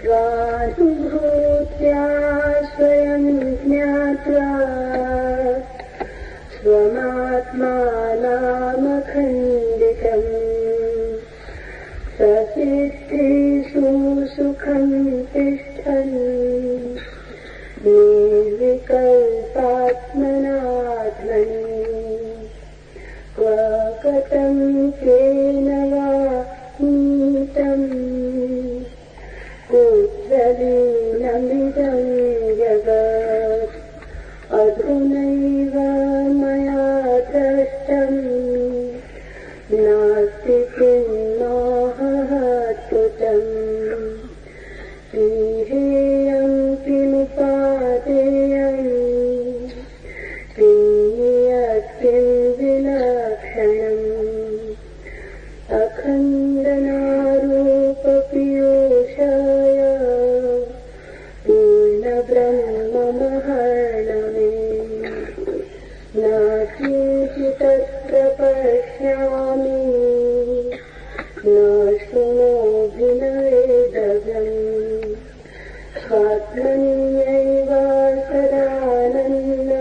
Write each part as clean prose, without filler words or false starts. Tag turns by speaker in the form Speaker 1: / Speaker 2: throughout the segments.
Speaker 1: स्वानुभूत्या स्वयं ज्ञात्वा स्वमात्मानमखण्डितम् सचित्तेषु सुखं तिष्ठन् निर्विकल्पात्मनात्मनि क्व गतं केन वा नीतम् कुत्र लीनमिदं जगत् अधुनैव मया दृष्टम् नास्ति किन्नाहत्कृतम् किहेयं किमुपादेयम् कियत् किं विलक्षणम् अखण्डनारूपपीयूषय पूर्णब्रह्ममहर्णमे न किञ्चिदत्र पश्यामि न शृणोभिनवेदव्यम् स्वात्मन्यैव सदानन्द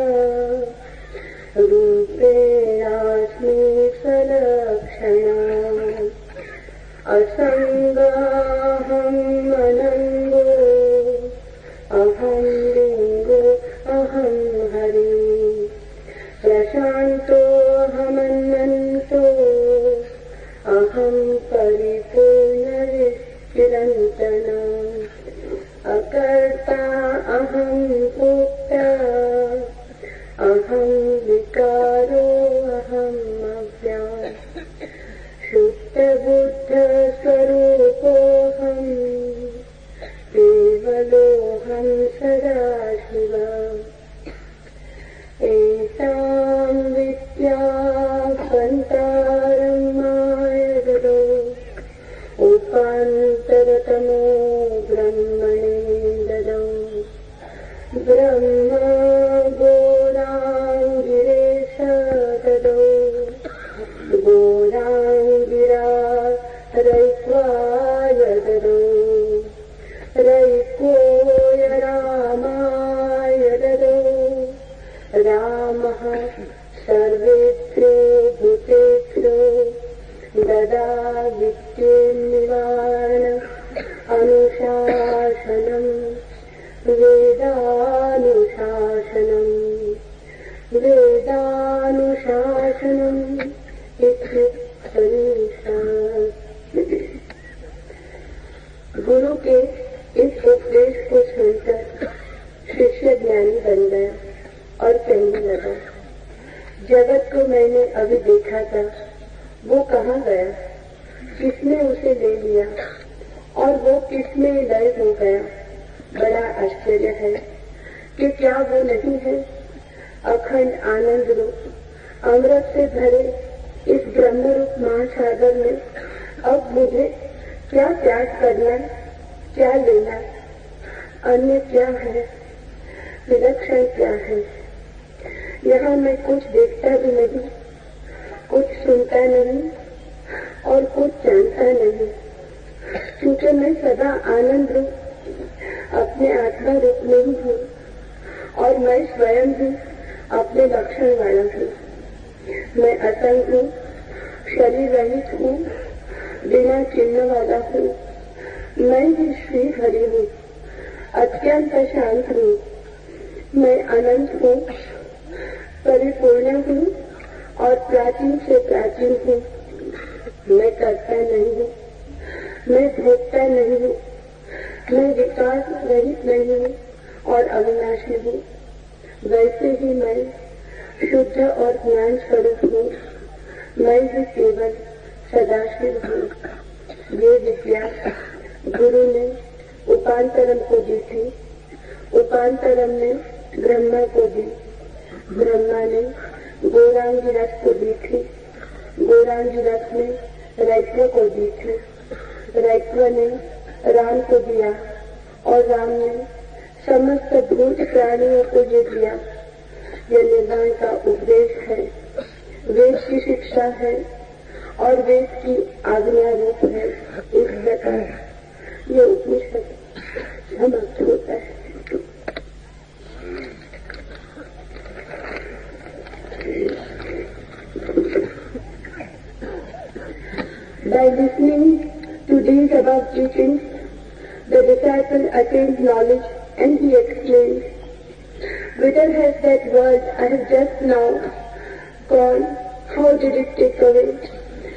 Speaker 1: रूपेणास्मि सलक्षणा असङ्गाहं अनङ्गो अहं लिङ्गो अहं हरि प्रशान्तोऽहमनन्तो अहं परिपूर्णविचिरन्तन अकर्ता अहं भोक्ता अहं विकारो अहम् अव्ययः शुद्धबुद्धस्वरूपोऽहम् केवलोऽहं सदाशिव एतां विद्यावन्तारं मायदो उपान्तरतमो ब्रह्मणे ददौ ब्रह्मा गोराङ्गिरेश ददौ गोराङ्गिरा रैक्वाय ददौ रैक्वोय रामाय ददौ रामः सर्वेभ्यो भूतेभ्यो ददाविद्येन्निवारण अनुशासनम् वेदानुशासनम् गुरु के इस उपदेश को सुनकर शिष्य ज्ञानी बन गया और कहने लगा, जगत को मैंने अभी देखा था, वो कहाँ गया, किसने उसे ले लिया और वो किसमें लय हो गया। बड़ा आश्चर्य है कि क्या वो नहीं है अखंड आनंद रूप अमृत से भरे इस ब्रह्म रूप महासागर में। अब मुझे क्या त्याग करना, क्या लेना, अन्य क्या है, विलक्षण क्या है। यहाँ मैं कुछ देखता भी नहीं, कुछ सुनता नहीं और कुछ जानता नहीं, क्योंकि मैं सदा आनंद रूप अपने आत्मा रूप में ही हूँ और मैं स्वयं भी अपने लक्षण वाला हूँ। मैं असंग हूँ, शरीर रहित हूँ, बिना चिन्ह वाला हूँ। मैं ही श्री हरि हूँ, अत्यंत शांत हूँ। मैं अनंत हूँ, परिपूर्ण हूँ और प्राचीन से प्राचीन हूँ। मैं कर्ता नहीं हूँ, मैं भोगता नहीं हूँ, मैं विकार रहित नहीं हूँ और अविनाशी हूँ। वैसे ही मैं शुद्ध और ज्ञान स्वरूप हूँ। मैं ही केवल सदाशिव हूँ। ये विद्या गुरु ने उपांतरम को दी थी, उपांतरम ने ब्रह्मा को दी, ब्रह्मा ने गोरांगिरस को दी थी, गोरांगिरस ने रैक्व को दी थी, रैक्व ने राम को दिया और राम ने समस्त भूत प्राणियों को ये दिया। यह निर्वाण का उपदेश है, वेद की शिक्षा है और वेद की आज्ञा रूप है। इस प्रकार ये उपनिषद समाप्त होता है। By listening to these above teachings, the disciple attains knowledge, and he exclaims, "Whither has that word I have just now gone? How did it take away?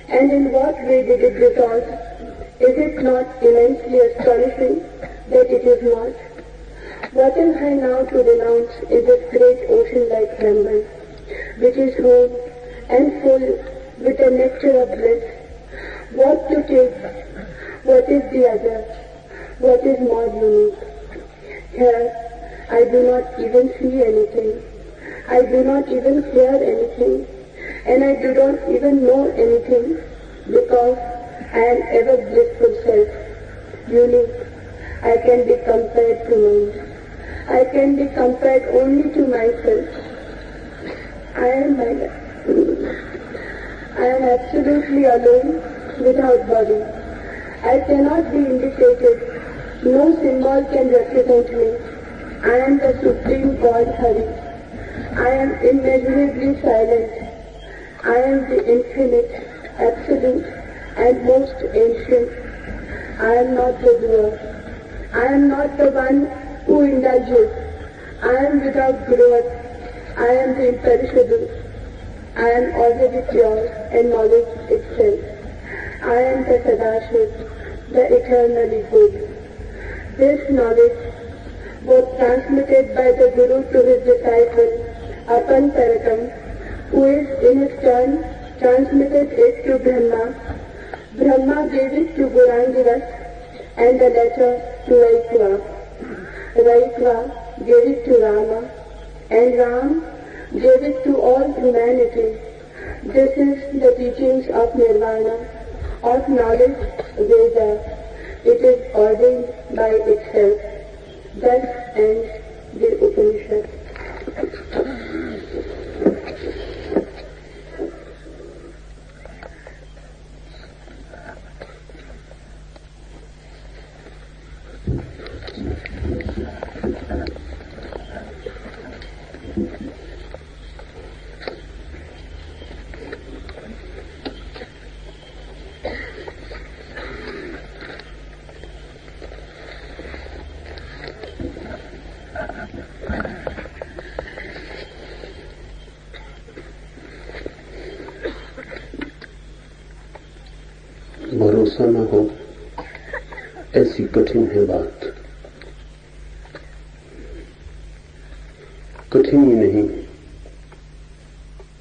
Speaker 1: And in what way did it resolve? Is it not immensely astonishing that it is not? What am I now to renounce is this great ocean-like Brahman, which is whole and full with the nectar of bliss. What to take? What is the other? What is more unique? Here, I do not even see anything. I do not even hear anything. And I do not even know anything, because I am ever blissful self, unique. I can be compared to none. I can be compared only to myself. I am absolutely alone, without body. I cannot be indicated. No symbol can represent me. I am the Supreme God Hari. I am immeasurably silent. I am the infinite, absolute, and most ancient. I am not the doer. I am not the one who indulges. I am without growth. I am the imperishable. I am already pure and knowledge itself. I am the Sadashiv, the eternally good. This knowledge was transmitted by the Guru to his disciple, Apantaratam, who is in his turn transmitted it to Brahma. Brahma gave it to Gurangivas and the latter to Raikva. Raikva gave it to Rama, and Ram gave it to all humanity. This is the teachings of Nirvana, of knowledge, Veda. It is ordained by itself. Thus ends the Upanishad.
Speaker 2: भरोसा न हो ऐसी कठिन है बात। कठिन ही नहीं,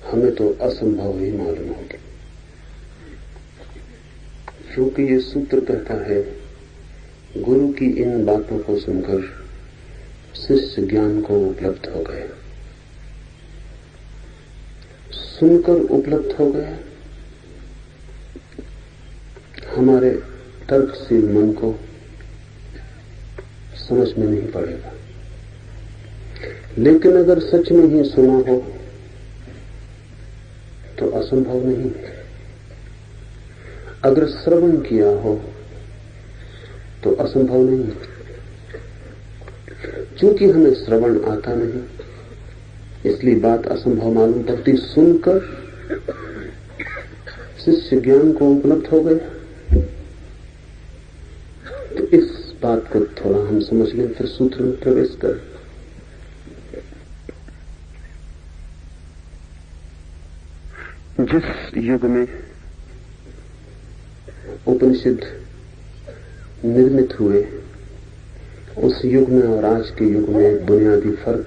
Speaker 2: हमें तो असंभव ही मालूम होगी, क्योंकि ये सूत्र कहता है, गुरु की इन बातों को सुनकर शिष्य ज्ञान को उपलब्ध हो गया। सुनकर उपलब्ध हो गया, हमारे तर्कशील मन को समझ में नहीं पड़ेगा। लेकिन अगर सच में ही सुना हो तो असंभव नहीं। अगर श्रवण किया हो तो असंभव नहीं। चूंकि हमें श्रवण आता नहीं, इसलिए बात असंभव मालूम पड़ती। सुनकर शिष्य ज्ञान को उपलब्ध हो गया, तो इस बात को थोड़ा हम समझ लें, फिर सूत्र में प्रवेश करें। जिस युग में उपनिषद निर्मित हुए, उस युग में और आज के युग में एक बुनियादी फर्क,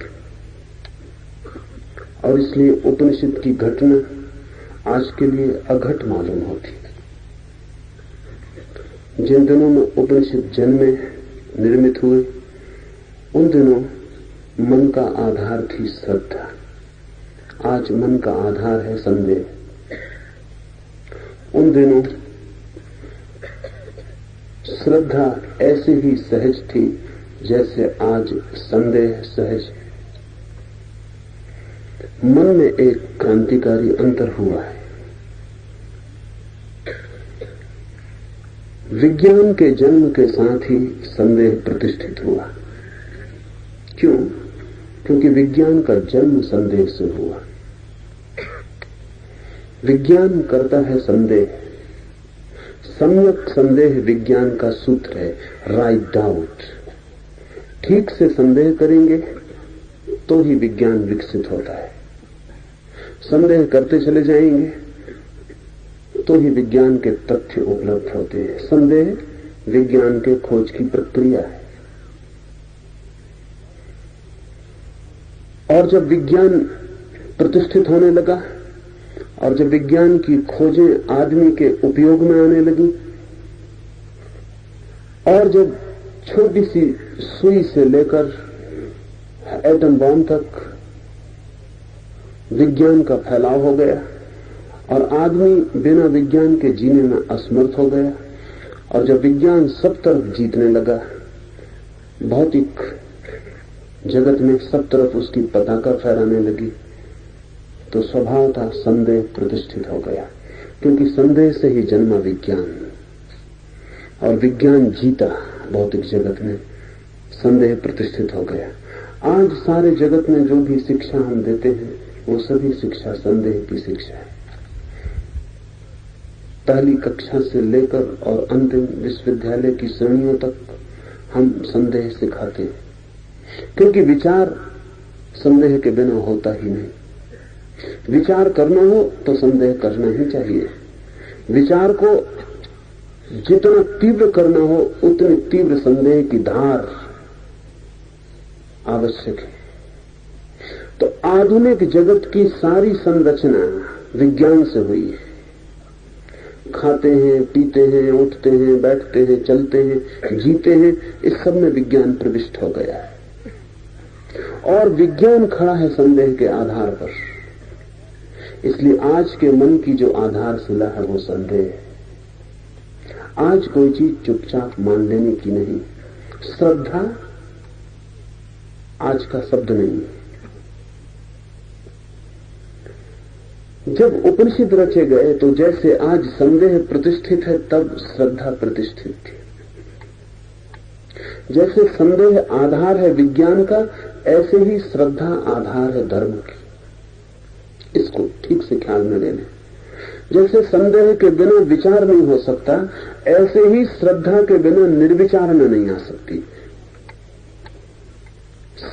Speaker 2: और इसलिए उपनिषद की घटना आज के लिए अघट मालूम होती। जिन दिनों में उपनिषद जन्मे, निर्मित हुए, उन दिनों मन का आधार थी श्रद्धा। आज मन का आधार है संदेह। उन दिनों श्रद्धा ऐसे ही सहज थी जैसे आज संदेह सहज। मन में एक क्रांतिकारी अंतर हुआ है। विज्ञान के जन्म के साथ ही संदेह प्रतिष्ठित हुआ। क्यों? क्योंकि विज्ञान का जन्म संदेह से हुआ। विज्ञान करता है संदेह। सम्यक संदेह विज्ञान का सूत्र है, राइट डाउट। ठीक से संदेह करेंगे तो ही विज्ञान विकसित होता है। संदेह करते चले जाएंगे तो ही विज्ञान के तथ्य उपलब्ध होते हैं। संदेह विज्ञान के खोज की प्रक्रिया है। और जब विज्ञान प्रतिष्ठित होने लगा और जब विज्ञान की खोजें आदमी के उपयोग में आने लगी और जब छोटी सी सुई से लेकर एटम बॉम्ब तक विज्ञान का फैलाव हो गया और आदमी बिना विज्ञान के जीने में असमर्थ हो गया, और जब विज्ञान सब तरफ जीतने लगा, भौतिक जगत में सब तरफ उसकी पताका फहराने लगी, तो स्वभावतः संदेह प्रतिष्ठित हो गया। क्योंकि संदेह से ही जन्मा विज्ञान, और विज्ञान जीता भौतिक जगत में, संदेह प्रतिष्ठित हो गया। आज सारे जगत में जो भी शिक्षा हम देते हैं वो सभी शिक्षा संदेह की शिक्षा है। पहली कक्षा से लेकर और अंतिम विश्वविद्यालय की श्रेणियों तक हम संदेह सिखाते हैं, क्योंकि विचार संदेह के बिना होता ही नहीं। विचार करना हो तो संदेह करना ही चाहिए। विचार को जितना तीव्र करना हो उतनी तीव्र संदेह की धार आवश्यक है। तो आधुनिक जगत की सारी संरचना विज्ञान से हुई है। खाते हैं, पीते हैं, उठते हैं, बैठते हैं, चलते हैं, जीते हैं, इस सब में विज्ञान प्रविष्ट हो गया है। और विज्ञान खड़ा है संदेह के आधार पर। इसलिए आज के मन की जो आधारशिला है वो संदेह है। आज कोई चीज चुपचाप मान लेने की नहीं। श्रद्धा आज का शब्द नहीं है। जब उपनिषद रचे गए तो जैसे आज संदेह प्रतिष्ठित है तब श्रद्धा प्रतिष्ठित थी। जैसे संदेह आधार है विज्ञान का, ऐसे ही श्रद्धा आधार है धर्म की। इसको ठीक से ख्याल में ले लें। जैसे संदेह के बिना विचार नहीं हो सकता, ऐसे ही श्रद्धा के बिना निर्विचारणा नहीं आ सकती।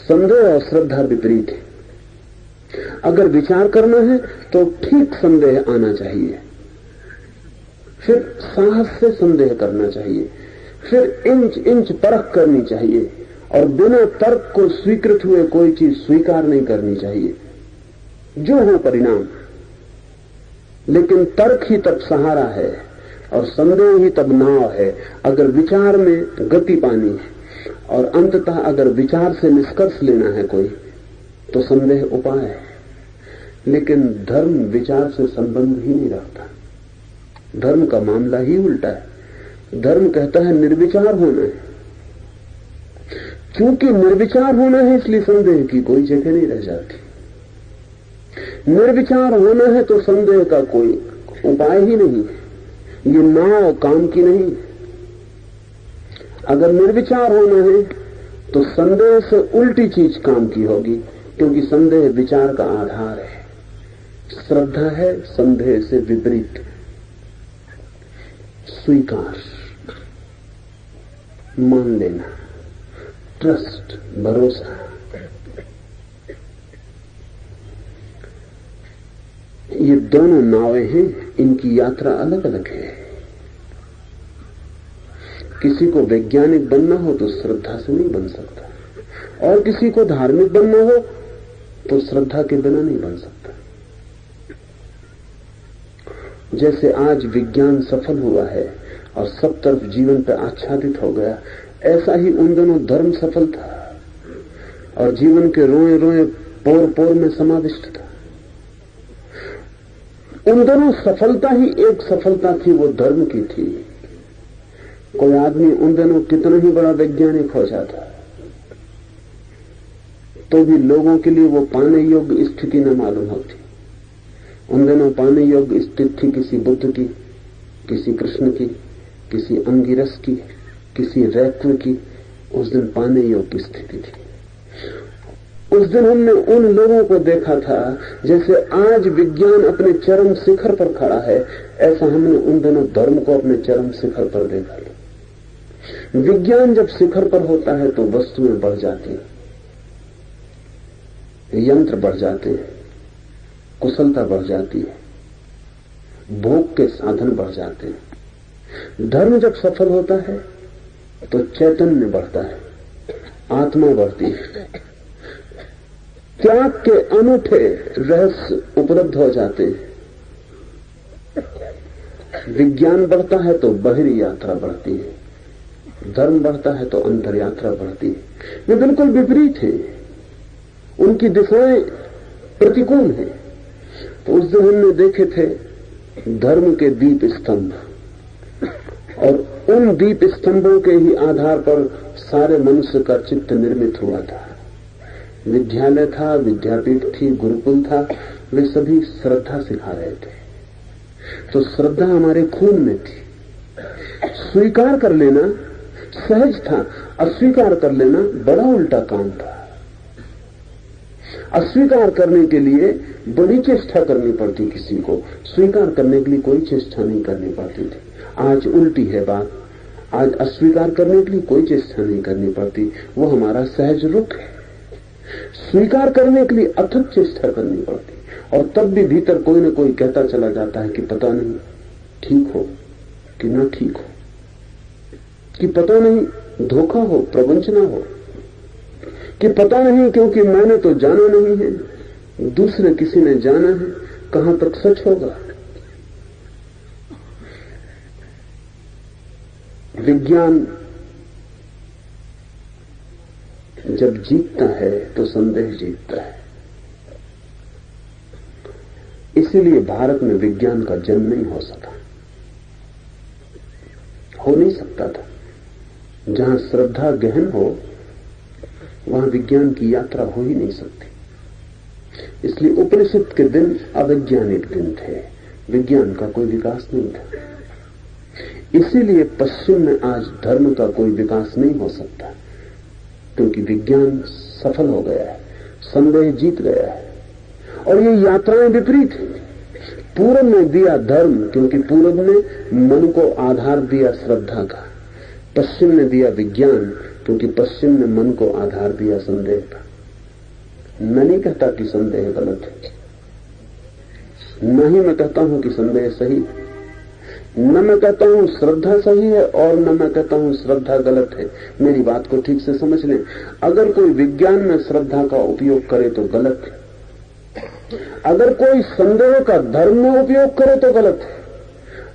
Speaker 2: संदेह और श्रद्धा विपरीत है। अगर विचार करना है तो ठीक संदेह आना चाहिए, फिर साहस से संदेह करना चाहिए, फिर इंच इंच परख करनी चाहिए, और बिना तर्क को स्वीकृत हुए कोई चीज स्वीकार नहीं करनी चाहिए, जो हो परिणाम। लेकिन तर्क ही तब सहारा है और संदेह ही तब नाव है। अगर विचार में गति पानी है और अंततः अगर विचार से निष्कर्ष लेना है कोई, तो संदेह उपाय है। लेकिन धर्म विचार से संबंध ही नहीं रखता। धर्म का मामला ही उल्टा है। धर्म कहता है निर्विचार होना है। क्योंकि निर्विचार होना है इसलिए संदेह की कोई जगह नहीं रह जाती। निर्विचार होना है तो संदेह का कोई उपाय ही नहीं है। ये नाव काम की नहीं। अगर निर्विचार होना है तो संदेह से उल्टी चीज काम की होगी, क्योंकि संदेह विचार का आधार है। श्रद्धा है संदेह से विपरीत। स्वीकार, मान लेना, ट्रस्ट, भरोसा। ये दोनों नावें हैं, इनकी यात्रा अलग अलग है। किसी को वैज्ञानिक बनना हो तो श्रद्धा से नहीं बन सकता, और किसी को धार्मिक बनना हो तो श्रद्धा के बिना नहीं बन सकता। जैसे आज विज्ञान सफल हुआ है और सब तरफ जीवन पर आच्छादित हो गया, ऐसा ही उन दोनों धर्म सफल था और जीवन के रोए रोए पोर पोर में समाविष्ट था। उन दोनों सफलता ही एक सफलता थी, वो धर्म की थी। कोई आदमी उन दिनों कितना ही बड़ा वैज्ञानिक हो जाता तो भी लोगों के लिए वो पाने योग्य स्थिति न मालूम होती। उन दिनों पाने योग्य स्थिति थी किसी बुद्ध की, किसी कृष्ण की, किसी अंगिरस की, किसी रैत्व की उस दिन पाने योग्य स्थिति थी। उस दिन हमने उन लोगों को देखा था जैसे आज विज्ञान अपने चरम शिखर पर खड़ा है, ऐसा हमने उन दिनों धर्म को अपने चरम शिखर पर देखा था। विज्ञान जब शिखर पर होता है तो वस्तुएं बढ़ जाती हैं, यंत्र बढ़ जाते हैं, कुशलता बढ़ जाती है, भोग के साधन बढ़ जाते हैं। धर्म जब सफल होता है तो चैतन्य बढ़ता है, आत्मा बढ़ती है, त्याग के अनूठे रहस्य उपलब्ध हो जाते हैं। विज्ञान बढ़ता है तो बहिरी यात्रा बढ़ती है, धर्म बढ़ता है तो अंतर यात्रा बढ़ती है। वे बिल्कुल विपरीत है, उनकी दिशाएं प्रतिकूल है। तो उस दिन हमने देखे थे धर्म के दीप स्तंभ, और उन दीप स्तंभों के ही आधार पर सारे मनुष्य का चित्त निर्मित हुआ था। विद्यालय था, विद्यापीठ थी, गुरुकुल था, वे सभी श्रद्धा सिखा रहे थे। तो श्रद्धा हमारे खून में थी। स्वीकार कर लेना सहज था, अस्वीकार कर लेना बड़ा उल्टा काम था। अस्वीकार करने के लिए बड़ी चेष्टा करनी पड़ती किसी को, स्वीकार करने के लिए कोई चेष्टा नहीं करनी पड़ती थी। आज उल्टी है बात, आज अस्वीकार करने के लिए कोई चेष्टा नहीं करनी पड़ती, वो हमारा सहज रुख है। स्वीकार करने के लिए अथक चेष्टा करनी पड़ती, और तब भी भीतर कोई न कोई कहता चला जाता है कि पता नहीं ठीक हो कि न ठीक हो, कि पता नहीं धोखा हो, प्रवंचना हो, कि पता नहीं क्योंकि मैंने तो जाना नहीं है, दूसरे किसी ने जाना है, कहां तक सच होगा। विज्ञान जब जीतता है तो संदेह जीतता है। इसीलिए भारत में विज्ञान का जन्म नहीं हो सका, हो नहीं सकता था। जहां श्रद्धा गहन हो वहां विज्ञान की यात्रा हो ही नहीं सकती। इसलिए उपनिषद के दिन अवैज्ञानिक दिन थे, विज्ञान का कोई विकास नहीं था। इसीलिए पश्चिम में आज धर्म का कोई विकास नहीं हो सकता, क्योंकि विज्ञान सफल हो गया है, संदेह जीत गया है। और ये यात्राएं विपरीत हैं। पूरब ने दिया धर्म, क्योंकि पूरब ने मन को आधार दिया श्रद्धा का। पश्चिम ने दिया विज्ञान, क्योंकि पश्चिम ने मन को आधार दिया संदेह का। मैं नहीं कहता कि संदेह गलत है, न ही मैं कहता हूं कि संदेह सही है, न मैं कहता हूं श्रद्धा सही है और न मैं कहता हूं श्रद्धा गलत है। मेरी बात को ठीक से समझ लें। अगर कोई विज्ञान में श्रद्धा का उपयोग करे तो गलत है, अगर कोई संदेह का धर्म में उपयोग करे तो गलत है,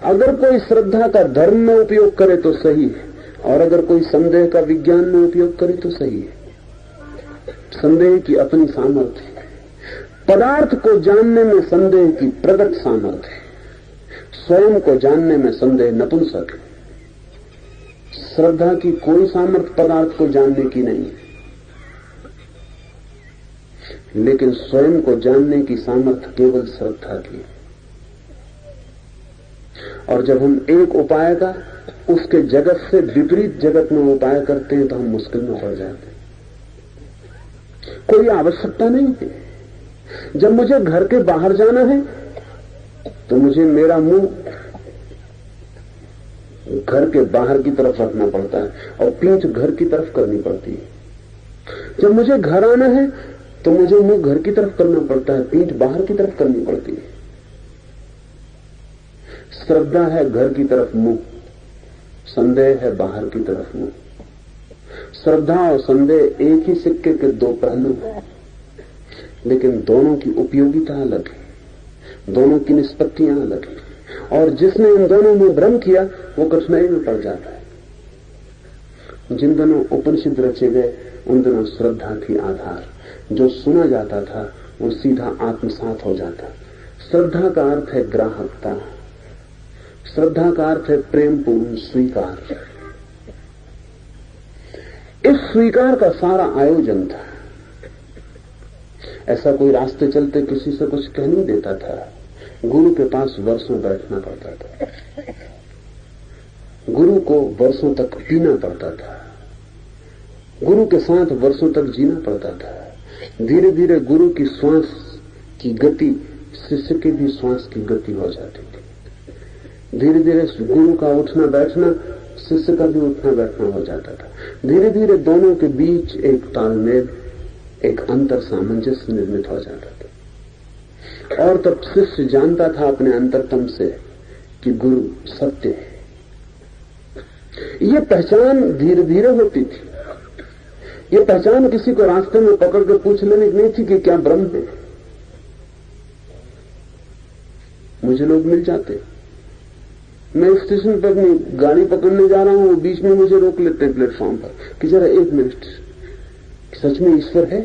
Speaker 2: अगर कोई श्रद्धा का धर्म में उपयोग करे तो सही है, और अगर कोई संदेह का विज्ञान में उपयोग करे तो सही है। संदेह की अपनी सामर्थ्य है, पदार्थ को जानने में संदेह की प्रगट सामर्थ्य है, स्वयं को जानने में संदेह नपुंसक है। श्रद्धा की कोई सामर्थ्य पदार्थ को जानने की नहीं है, लेकिन स्वयं को जानने की सामर्थ्य केवल श्रद्धा की है। और जब हम एक उपाय का उसके जगत से विपरीत जगत में उपाय करते हैं तो हम मुश्किल में पड़ जाते हैं। कोई आवश्यकता नहीं है। जब मुझे घर के बाहर जाना है तो मुझे मेरा मुंह घर के बाहर की तरफ रखना पड़ता है और पीठ घर की तरफ करनी पड़ती है। जब मुझे घर आना है तो मुझे मुंह घर की तरफ करना पड़ता है, पीठ बाहर की तरफ करनी पड़ती है। श्रद्धा है घर की तरफ मुंह, संदेह है बाहर की तरफ मुंह। श्रद्धा और संदेह एक ही सिक्के के दो पहलू हैं, लेकिन दोनों की उपयोगिता अलग है, दोनों की निष्पत्तियां अलग हैं। और जिसने इन दोनों में भ्रम किया वो कठिनाई में पड़ जाता है। जिन दिनों उपनिषद रचे गए उन दिनों श्रद्धा थी आधार। जो सुना जाता था वो सीधा आत्मसात हो जाता। श्रद्धा का अर्थ है ग्राहकता, श्रद्धा का अर्थ है प्रेमपूर्ण स्वीकार। इस स्वीकार का सारा आयोजन था। ऐसा कोई रास्ते चलते किसी से कुछ कह नहीं देता था, गुरु के पास वर्षों बैठना पड़ता था। गुरु को वर्षों तक पीना पड़ता था, गुरु के साथ वर्षों तक जीना पड़ता था। धीरे धीरे गुरु की श्वास की गति शिष्य की भी श्वास की गति हो जाती थी। धीरे धीरे गुरु का उठना बैठना शिष्य का भी उठना बैठना हो जाता था। धीरे धीरे दोनों के बीच एक तालमेल, एक अंतर सामंजस्य निर्मित हो जाता था। और तब शिष्य जानता था अपने अंतरतम से कि गुरु सत्य है। ये पहचान धीरे धीरे होती थी। ये पहचान किसी को रास्ते में पकड़ के पूछ लेने की नहीं थी कि क्या ब्रह्म है। मुझे लोग मिल जाते, मैं स्टेशन पर अपनी गाड़ी पकड़ने जा रहा हूं, बीच में मुझे रोक लेते हैं प्लेटफॉर्म पर कि जरा एक मिनट, सच में ईश्वर है?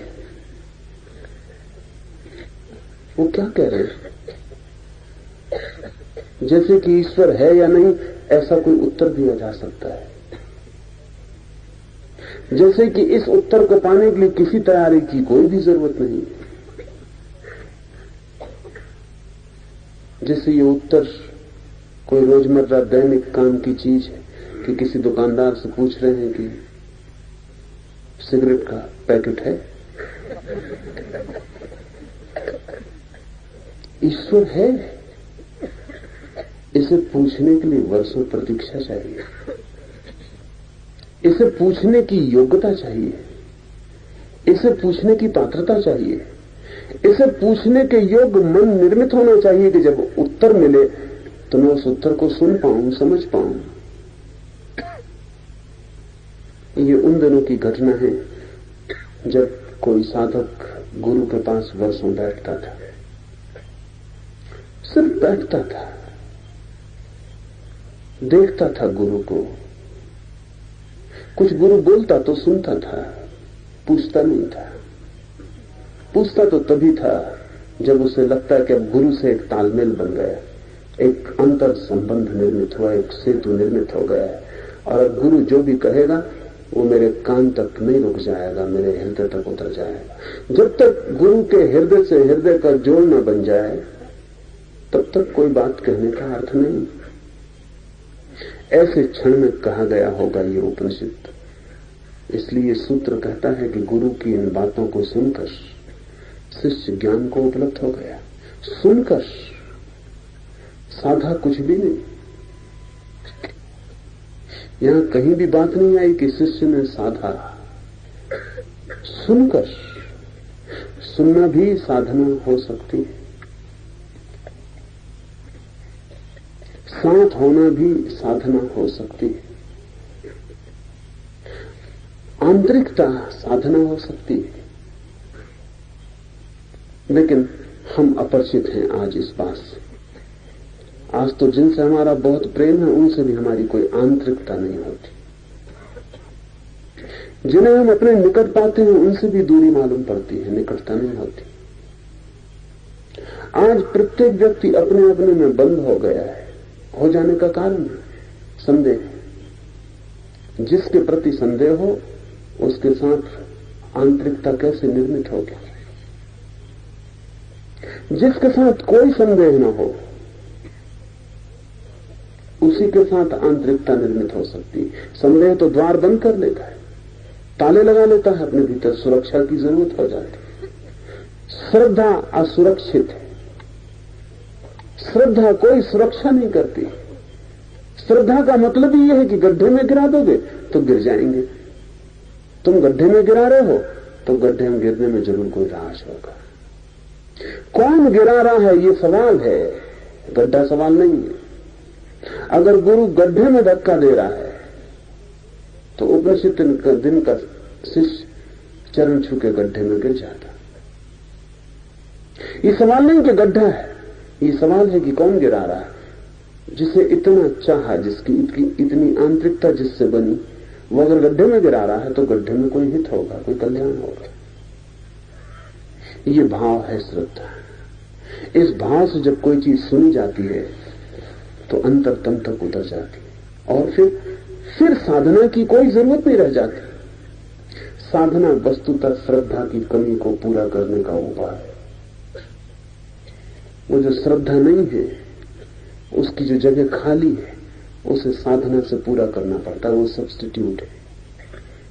Speaker 2: वो क्या कह रहे हैं? जैसे कि ईश्वर है या नहीं ऐसा कोई उत्तर दिया जा सकता है, जैसे कि इस उत्तर को पाने के लिए किसी तैयारी की कोई भी जरूरत नहीं। जैसे ये उत्तर कोई रोजमर्रा दैनिक काम की चीज है कि किसी दुकानदार से पूछ रहे हैं कि सिगरेट का पैकेट है। ईश्वर है, इसे पूछने के लिए वर्षों प्रतीक्षा चाहिए, इसे पूछने की योग्यता चाहिए, इसे पूछने की पात्रता चाहिए, इसे पूछने के योग्य मन निर्मित होना चाहिए कि जब उत्तर मिले तो मैं उस उत्तर को सुन पाऊं, समझ पाऊं। ये उन दिनों की घटना है जब कोई साधक गुरु के पास वर्षों बैठता था, सिर्फ बैठता था, देखता था गुरु को। कुछ गुरु बोलता तो सुनता था, पूछता नहीं था। पूछता तो तभी था जब उसे लगता है कि अब गुरु से एक तालमेल बन गया, एक अंतर संबंध निर्मित हुआ, एक सेतु निर्मित हो गया है। और अब गुरु जो भी कहेगा वो मेरे कान तक नहीं रुक जाएगा, मेरे हृदय तक उतर जाएगा। जब तक गुरु के हृदय से हृदय का जोड़ न बन जाए तब तक कोई बात कहने का अर्थ नहीं। ऐसे क्षण में कहा गया होगा ये उपनिषद। इसलिए सूत्र कहता है कि गुरु की इन बातों को सुनकर शिष्य ज्ञान को उपलब्ध हो गया। सुनकर, साधा कुछ भी नहीं। यहां कहीं भी बात नहीं आई कि शिष्य ने साधा। सुनकर, सुनना भी साधना हो सकती है, साथ होना भी साधना हो सकती है, आंतरिकता साधना हो सकती है। लेकिन हम अपरिचित हैं आज इस बात से। आज तो जिनसे हमारा बहुत प्रेम है उनसे भी हमारी कोई आंतरिकता नहीं होती। जिन्हें हम अपने निकट पाते हैं उनसे भी दूरी मालूम पड़ती है, निकटता नहीं होती। आज प्रत्येक व्यक्ति अपने अपने में बंद हो गया है। हो जाने का कारण संदेह। जिसके प्रति संदेह हो उसके साथ आंतरिकता कैसे निर्मित होगी? जिसके साथ कोई संदेह न हो उसी के साथ आंतरिकता निर्मित हो सकती है। संदेह तो द्वार बंद कर लेता है, ताले लगा लेता है अपने भीतर, सुरक्षा की जरूरत हो जाती है। श्रद्धा असुरक्षित है। श्रद्धा कोई सुरक्षा नहीं करती। श्रद्धा का मतलब ही यह है कि गड्ढे में गिरा दोगे तो गिर जाएंगे। तुम गड्ढे में गिरा रहे हो तो गड्ढे में गिरने में जरूर कोई राज होगा। कौन गिरा रहा है ये सवाल है, गड्ढा सवाल नहीं है। अगर गुरु गड्ढे में धक्का दे रहा है तो उपनिषद दिन का शिष्य चरण छू के गड्ढे में गिर जाता। ये सवाल नहीं कि गड्ढा है, ये सवाल है कि कौन गिरा रहा है। जिसे इतना चाहा, जिसकी इतनी आंतरिकता जिससे बनी, वो अगर गड्ढे में गिरा रहा है तो गड्ढे में कोई हित होगा, कोई कल्याण होगा। ये भाव है श्रद्धा। इस भाव से जब कोई चीज सुनी जाती है तो अंतरतम तक उतर जाती है और फिर साधना की कोई जरूरत नहीं रह जाती। साधना वस्तुतः श्रद्धा की कमी को पूरा करने का उपाय है। वो जो श्रद्धा नहीं है उसकी जो जगह खाली है उसे साधना से पूरा करना पड़ता है, वो सब्स्टिट्यूट है,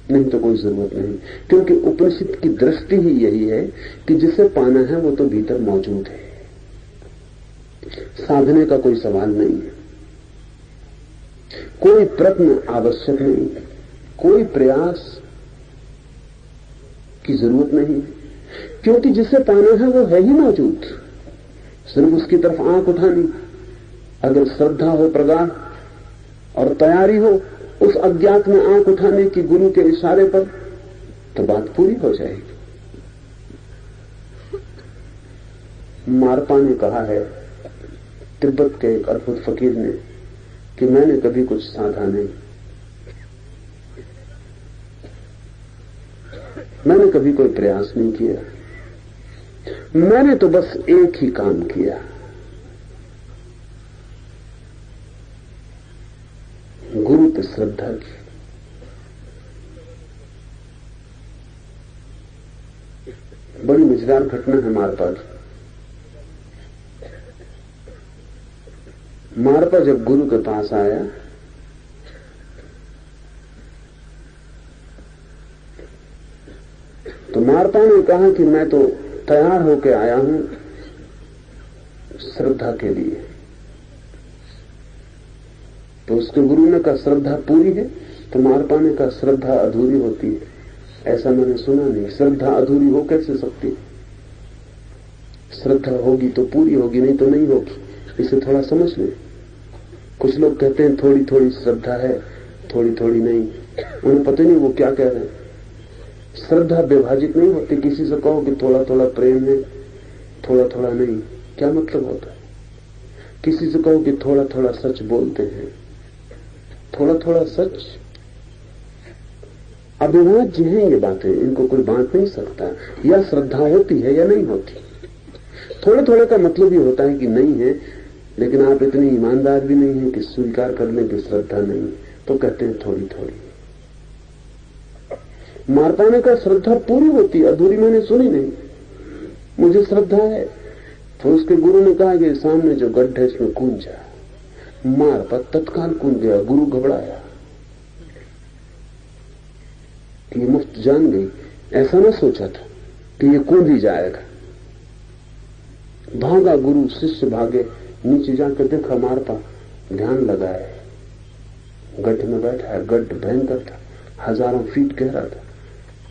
Speaker 2: नहीं तो कोई जरूरत नहीं। क्योंकि उपनिषद की दृष्टि ही यही है कि जिसे पाना है वो तो भीतर मौजूद है, साधने का कोई सवाल नहीं है, कोई प्रयत्न आवश्यक नहीं, कोई प्रयास की जरूरत नहीं, क्योंकि जिसे पाना है वो है ही मौजूद, सिर्फ उसकी तरफ आंख उठानी। अगर श्रद्धा हो प्रगाढ़ और तैयारी हो उस अज्ञात में आंख उठाने की गुरु के इशारे पर, तो बात पूरी हो जाएगी। मारपा ने कहा है, तिब्बत के एक अद्भुत फकीर ने, कि मैंने कभी कुछ साधा नहीं, मैंने कभी कोई प्रयास नहीं किया, मैंने तो बस एक ही काम किया, गुरु पे श्रद्धा की। बड़ी मजेदार घटना है मारपा की। मारपा जब गुरु के पास आया तो मारपा ने कहा कि मैं तो तैयार होकर आया हूं श्रद्धा के लिए। तो उसके गुरु ने कहा श्रद्धा पूरी है? तो मारपा ने कहा श्रद्धा अधूरी होती है, ऐसा मैंने सुना नहीं, श्रद्धा अधूरी हो कैसे सकती? श्रद्धा होगी तो पूरी होगी, नहीं तो नहीं होगी, इसे थोड़ा समझ लें। कुछ लोग कहते हैं थोड़ी थोड़ी श्रद्धा है, थोड़ी थोड़ी नहीं, उन्हें पता नहीं वो क्या कह रहे हैं। श्रद्धा विभाजित नहीं होती। किसी से कहो कि थोड़ा थोड़ा प्रेम है, थोड़ा थोड़ा नहीं, क्या मतलब होता है? किसी से कहो कि थोड़ा थोड़ा सच बोलते हैं, थोड़ा थोड़ा सच, अभिवाज्य है ये बातें, इनको कोई बांट नहीं सकता। या श्रद्धा होती है या नहीं होती। थोड़े थोड़े का मतलब ये होता है कि नहीं है, लेकिन आप इतनी ईमानदार भी नहीं है कि स्वीकार कर लें कि श्रद्धा नहीं है, तो कहते हैं थोड़ी थोड़ी। मारपाने का श्रद्धा पूरी होती, अधूरी मैंने सुनी नहीं, मुझे श्रद्धा है। तो उसके गुरु ने कहा कि सामने जो गड्ढा है इसमें कूद जा। मारपा तत्काल कूद गया। गुरु घबराया कि ये मुफ्त जान गई, ऐसा ना सोचा था कि ये कूद ही जाएगा। भागा गुरु, शिष्य भागे, नीचे जाकर देखा मारपा ध्यान लगाए गड्ढे में बैठा है। गड्ढ भयंकर था, हजारों फीट गहरा था,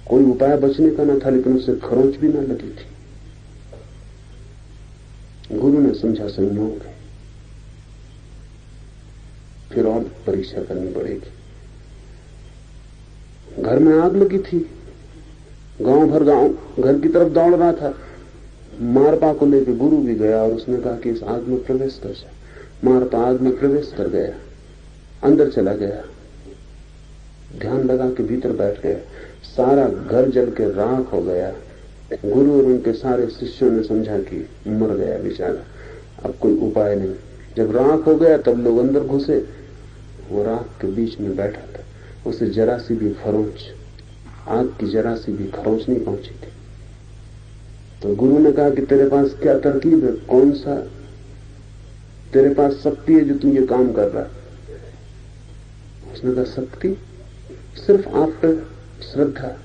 Speaker 2: कोई उपाय बचने का न था, लेकिन उसे खरोंच भी न लगी थी। गुरु ने समझा संयोग है, फिर और परीक्षा करनी पड़ेगी। घर में आग लगी थी, गांव भर गांव घर की तरफ दौड़ रहा था। मारपा को लेकर गुरु भी गया और उसने कहा कि इस आग में प्रवेश कर जा। मारपा आग में प्रवेश कर गया, अंदर चला गया, ध्यान लगा के भीतर बैठ गया। सारा घर जल के राख हो गया। गुरु और उनके सारे शिष्यों ने समझा कि मर गया बेचारा, अब कोई उपाय नहीं। जब राख हो गया तब लोग अंदर घुसे, वो राख के बीच में बैठा था, उसे जरा सी भी खरोंच, आग की जरा सी भी खरोंच नहीं पहुंची थी। तो गुरु ने कहा कि तेरे पास क्या तरकीब है, कौन सा तेरे पास शक्ति है जो तू ये काम कर रहा है? उसने कहा शक्ति सिर्फ आप पे श्रद्धा।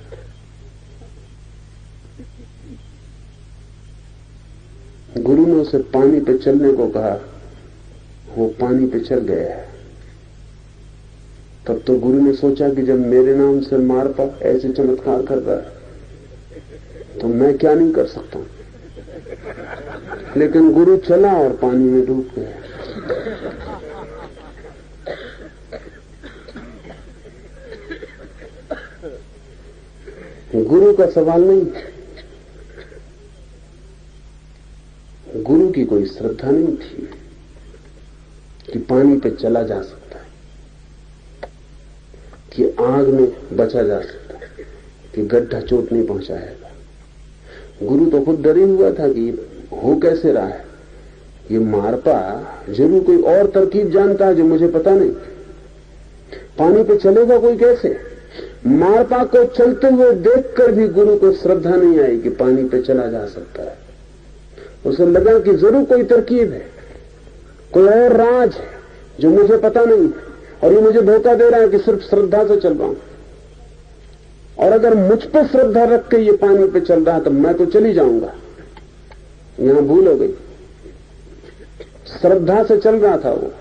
Speaker 2: गुरु ने उसे पानी पे चलने को कहा, वो पानी पे चल गया है। तब तो गुरु ने सोचा कि जब मेरे नाम से मारपा ऐसे चमत्कार कर रहा है तो मैं क्या नहीं कर सकता। लेकिन गुरु चला और पानी में डूब गया। गुरु का सवाल नहीं, गुरु की कोई श्रद्धा नहीं थी कि पानी पे चला जा सकता है, कि आग में बचा जा सकता है, कि गड्ढा चोट नहीं पहुंचाएगा। गुरु तो खुद डरे हुआ था कि हो कैसे रहा है, ये मारपा जरूर कोई और तरकीब जानता है जो मुझे पता नहीं। पानी पे चलेगा कोई कैसे? मारपा को चलते हुए देखकर भी गुरु को श्रद्धा नहीं आई कि पानी पे चला जा सकता है। उसे लगा कि जरूर कोई तरकीब है, कोई और राज है, जो मुझे पता नहीं, और ये मुझे धोखा दे रहा है कि सिर्फ श्रद्धा से चल रहा हूं। और अगर मुझ पे श्रद्धा रख के ये पानी पे चल रहा है तो मैं तो चली जाऊंगा। यहां भूल हो गई। श्रद्धा से चल रहा था वो।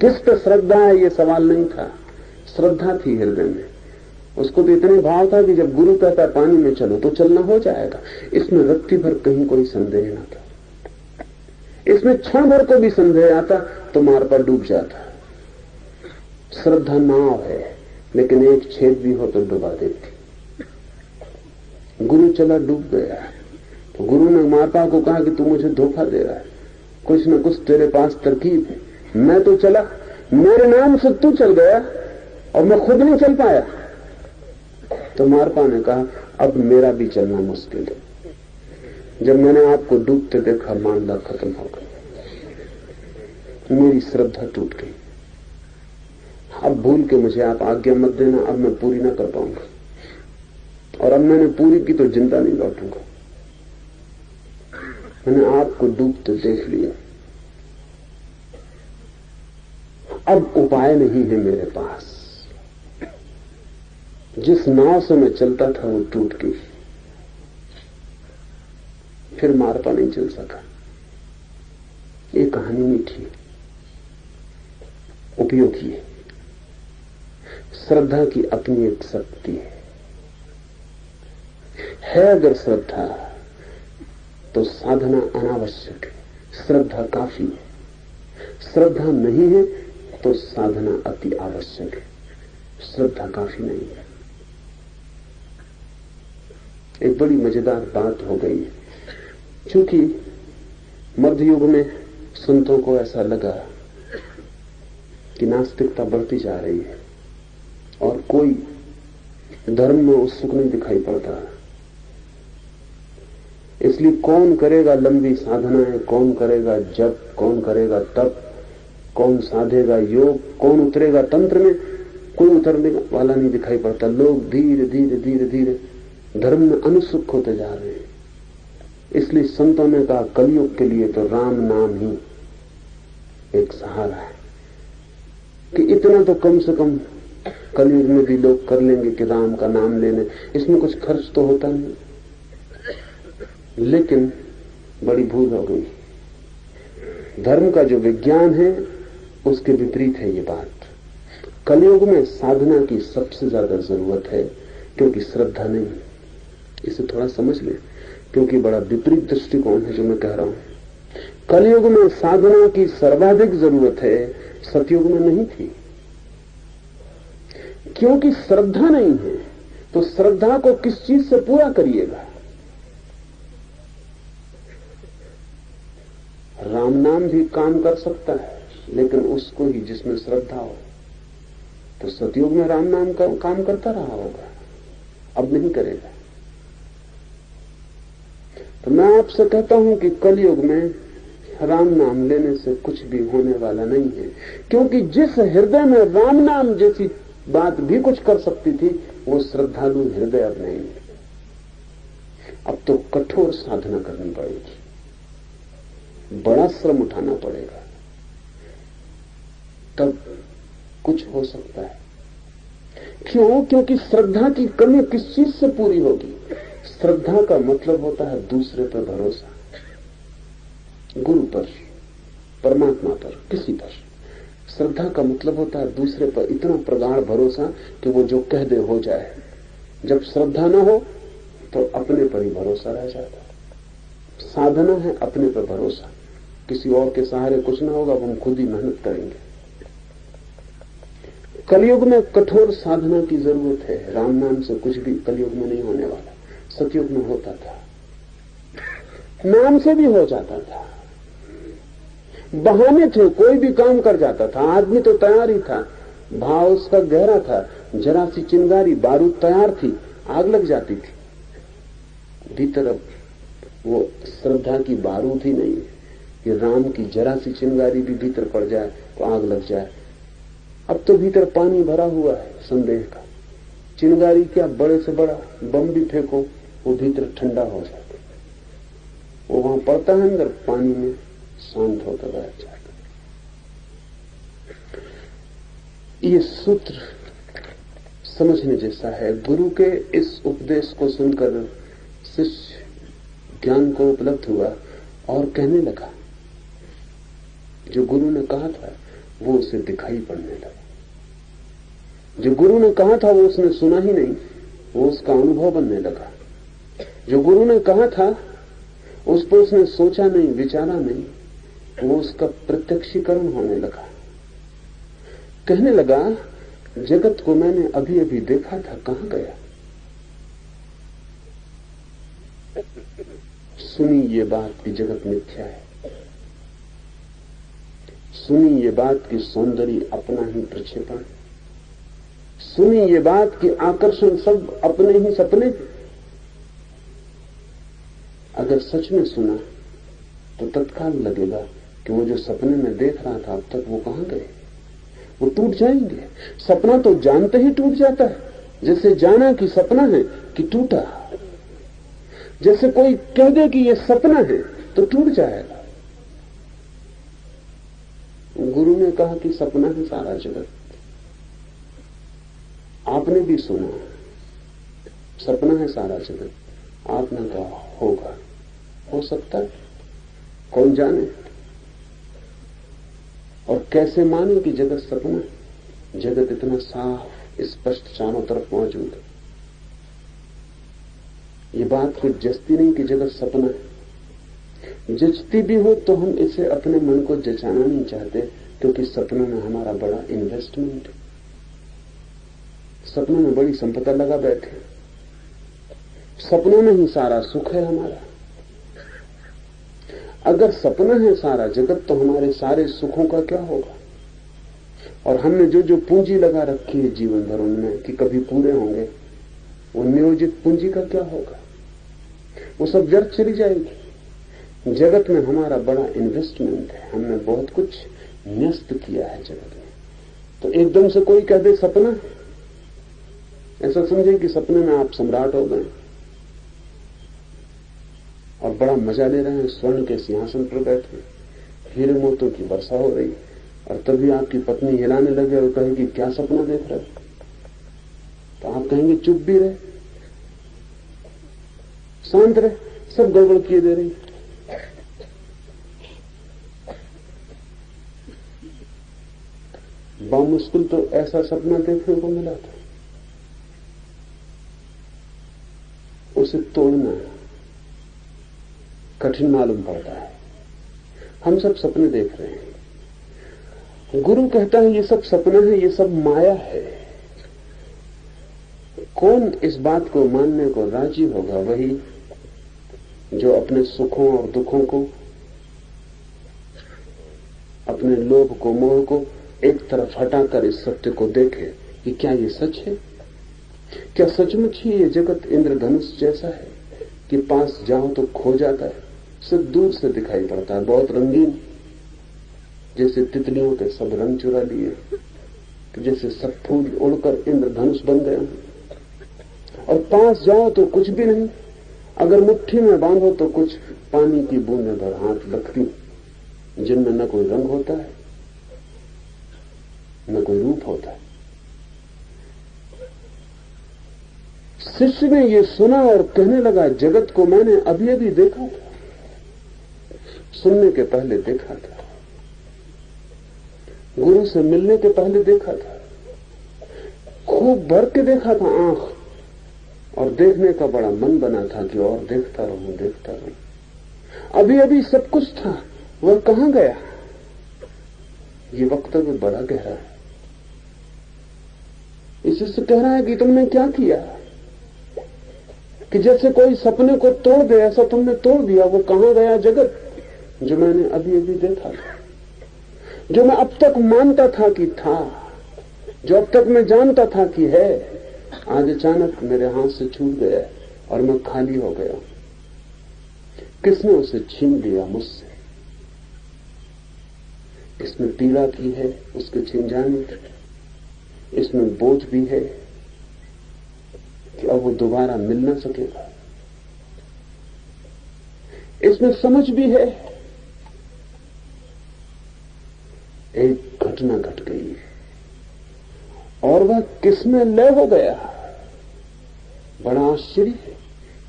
Speaker 2: किस पे श्रद्धा है ये सवाल नहीं था, श्रद्धा थी हृदय में। उसको तो इतने भाव था कि जब गुरु कहता है पानी में चलो तो चलना हो जाएगा। इसमें रत्ती भर कहीं कोई संदेह न था। इसमें क्षण भर को भी संदेह आता तो मार पर डूब जाता। श्रद्धा नाव है, लेकिन एक छेद भी हो तो डुबा देती। गुरु चला, डूब गया तो गुरु ने माता को कहा कि तू मुझे धोखा दे रहा है, कुछ न कुछ तेरे पास तरकीब है। मैं तो चला, मेरे नाम से तू चल गया और मैं खुद नहीं चल पाया। तो मारपा ने कहा अब मेरा भी चलना मुश्किल है। जब मैंने आपको डूबते देखा मामला खत्म हो गया, मेरी श्रद्धा टूट गई। अब भूल के मुझे आप आज्ञा मत देना, अब मैं पूरी ना कर पाऊंगा, और अब मैंने पूरी की तो जिंदा नहीं लौटूंगा। मैंने आपको डूबते देख लिया, अब उपाय नहीं है मेरे पास। जिस नाव से मैं चलता था वो टूट गई, फिर मारपा नहीं चल सका। ये कहानी मीठी है, उपयोगी है। श्रद्धा की अपनी एक शक्ति है अगर श्रद्धा तो साधना अनावश्यक है, श्रद्धा काफी है। श्रद्धा नहीं है तो साधना अति आवश्यक है, श्रद्धा काफी नहीं है। एक बड़ी मजेदार बात हो गई है, क्योंकि मध्य युग में संतों को ऐसा लगा कि नास्तिकता बढ़ती जा रही है और कोई धर्म में उत्सुक नहीं दिखाई पड़ता। इसलिए कौन करेगा लंबी साधनाएं, कौन करेगा जप, कौन करेगा तप, कौन साधेगा योग, कौन उतरेगा तंत्र में, कोई उतरने वाला नहीं दिखाई पड़ता। लोग धीरे धीरे धीरे धीरे धर्म में अनुसुक होते जा रहे हैं। इसलिए संतों ने कहा कलयुग के लिए तो राम नाम ही एक सहारा है, कि इतना तो कम से कम कलयुग में भी लोग कर लेंगे कि राम का नाम लेने, इसमें कुछ खर्च तो होता नहीं। लेकिन बड़ी भूल हो गई। धर्म का जो विज्ञान है उसके विपरीत है ये बात। कलयुग में साधना की सबसे ज्यादा जरूरत है, क्योंकि श्रद्धा नहीं। इसे थोड़ा समझ लें, क्योंकि बड़ा विपरीत दृष्टिकोण है जो मैं कह रहा हूं। कलयुग में साधना की सर्वाधिक जरूरत है, सतयुग में नहीं थी। क्योंकि श्रद्धा नहीं है तो श्रद्धा को किस चीज से पूरा करिएगा? राम नाम भी काम कर सकता है, लेकिन उसको ही जिसमें श्रद्धा हो। तो सतयुग में राम नाम का काम करता रहा होगा, अब नहीं करेगा। तो मैं आपसे कहता हूं कि कलयुग में राम नाम लेने से कुछ भी होने वाला नहीं है, क्योंकि जिस हृदय में राम नाम जैसी बात भी कुछ कर सकती थी, वो श्रद्धालु हृदय अब नहीं है। अब तो कठोर साधना करनी पड़ेगी, बड़ा श्रम उठाना पड़ेगा, तब कुछ हो सकता है। क्यों? क्योंकि श्रद्धा की कमी किस चीज से पूरी होगी? श्रद्धा का मतलब होता है दूसरे पर भरोसा, गुरु पर, परमात्मा पर, किसी पर। श्रद्धा का मतलब होता है दूसरे पर इतना प्रगाढ़ भरोसा कि वो जो कह दे हो जाए। जब श्रद्धा न हो तो अपने पर ही भरोसा रह जाता है। साधना है अपने पर भरोसा, किसी और के सहारे कुछ ना होगा, हम खुद ही मेहनत करेंगे। कलयुग में कठोर साधना की जरूरत है। राम नाम से कुछ भी कलयुग में नहीं होने वाला, सतयुग में होता था, नाम से भी हो जाता था। बहाने थे, कोई भी काम कर जाता था, आदमी तो तैयार ही था, भाव उसका गहरा था। जरा सी चिंगारी, बारूद तैयार थी, आग लग जाती थी भीतर। अब वो श्रद्धा की बारूद ही नहीं है कि राम की जरा सी चिंगारी भी भीतर पड़ जाए तो आग लग जाए। अब तो भीतर पानी भरा हुआ है संदेह का। चिंगारी क्या, बड़े से बड़ा बम भी फेंको वो भीतर ठंडा हो जाता, वो वहां पड़ता है अंदर पानी में, शांत होकर बैठ जाता। ये सूत्र समझने जैसा है। गुरु के इस उपदेश को सुनकर शिष्य ज्ञान को उपलब्ध हुआ और कहने लगा। जो गुरु ने कहा था वो उसे दिखाई पड़ने लगा। जो गुरु ने कहा था वो उसने सुना ही नहीं, वो उसका अनुभव बनने लगा। जो गुरु ने कहा था उस पर उसने सोचा नहीं, विचारा नहीं, वो उसका प्रत्यक्षीकरण होने लगा। कहने लगा, जगत को मैंने अभी अभी देखा था, कहां गया? सुनी ये बात कि जगत मिथ्या है, सुनी ये बात कि सौंदर्य अपना ही प्रक्षेपण, सुनी ये बात कि आकर्षण सब अपने ही सपने। अगर सच में सुना तो तत्काल लगेगा कि वो जो सपने में देख रहा था अब तक वो कहां गए, वो टूट जाएंगे। सपना तो जानते ही टूट जाता है, जैसे जाना कि सपना है कि टूटा। जैसे कोई कह दे कि ये सपना है तो टूट जाएगा। गुरु ने कहा कि सपना है सारा जगत। आपने भी सुना सपना है सारा जगत, आपने कहा होगा, हो सकता है, कौन जाने। और कैसे माने कि जगत सपना है? जगत इतना साफ स्पष्ट चारों तरफ मौजूद है। ये बात कुछ जचती नहीं कि जगत सपना है। जचती भी हो तो हम इसे अपने मन को जचाना नहीं चाहते, क्योंकि सपनों में हमारा बड़ा इन्वेस्टमेंट है। सपनों में बड़ी संपदा लगा बैठे, सपनों में ही सारा सुख है हमारा। अगर सपना है सारा जगत तो हमारे सारे सुखों का क्या होगा? और हमने जो जो पूंजी लगा रखी है जीवन भर उनमें कि कभी पूरे होंगे, वो नियोजित पूंजी का क्या होगा? वो सब व्यर्थ चली जाएगी। जगत में हमारा बड़ा इन्वेस्टमेंट है, हमने बहुत कुछ न्यस्त किया है जगत में। तो एकदम से कोई कह दे सपना, ऐसा समझे कि सपने में आप सम्राट हो गए और बड़ा मजा ले रहे हैं, स्वर्ण के सिंहासन पर बैठे, हीरे मोतों की वर्षा हो रही, और तभी आपकी पत्नी हिलाने लगे और कहेगी क्या सपना देख रहे? तो आप कहेंगे चुप भी रहे, शांत रहे, सब गड़बड़ किए दे रही। बामुश्किल तो ऐसा सपना देखने को मिला था, उसे तोड़ना कठिन मालूम पड़ता है। हम सब सपने देख रहे हैं। गुरु कहता है ये सब सपना है, ये सब माया है। कौन इस बात को मानने को राजी होगा? वही जो अपने सुखों और दुखों को, अपने लोभ को, मोह को एक तरफ हटाकर इस सत्य को देखे कि क्या ये सच है? क्या सचमुच ही ये जगत इंद्रधनुष जैसा है कि पास जाओ तो खो जाता है, सिर्फ दूर से दिखाई पड़ता है, बहुत रंगीन, जैसे तितलियों के सब रंग चुरा लिए, तो जैसे सब फूल उड़कर इंद्रधनुष बन गए, और पास जाओ तो कुछ भी नहीं। अगर मुट्ठी में बांधो तो कुछ पानी की बूंदें भर हाथ लगती, जिनमें न कोई रंग होता है न कोई रूप होता है। शिष्य ने ये सुना और कहने लगा, जगत को मैंने अभी अभी देखा था, सुनने के पहले देखा था, गुरु से मिलने के पहले देखा था, खूब भर के देखा था आंख, और देखने का बड़ा मन बना था कि और देखता रहूं, देखता रहूं। अभी अभी सब कुछ था, वह कहां गया? ये वक्तव्य बड़ा गहरा है। इससे कह रहा है कि तुमने क्या किया, कि जैसे कोई सपने को तोड़ दे ऐसा तुमने तोड़ दिया। वो कहां गया जगत जो मैंने अभी अभी देखा था, जो मैं अब तक मानता था कि था, जो अब तक मैं जानता था कि है, आज अचानक मेरे हाथ से छूट गया और मैं खाली हो गया। किसने उसे छीन लिया मुझसे? इसमें पीड़ा भी है उसके छिन जाने की, इसमें बोझ भी है कि अब वो दोबारा मिल ना सकेगा, इसमें समझ भी है एक घटना घट गई है और वह किसमें लय हो गया। बड़ा आश्चर्य है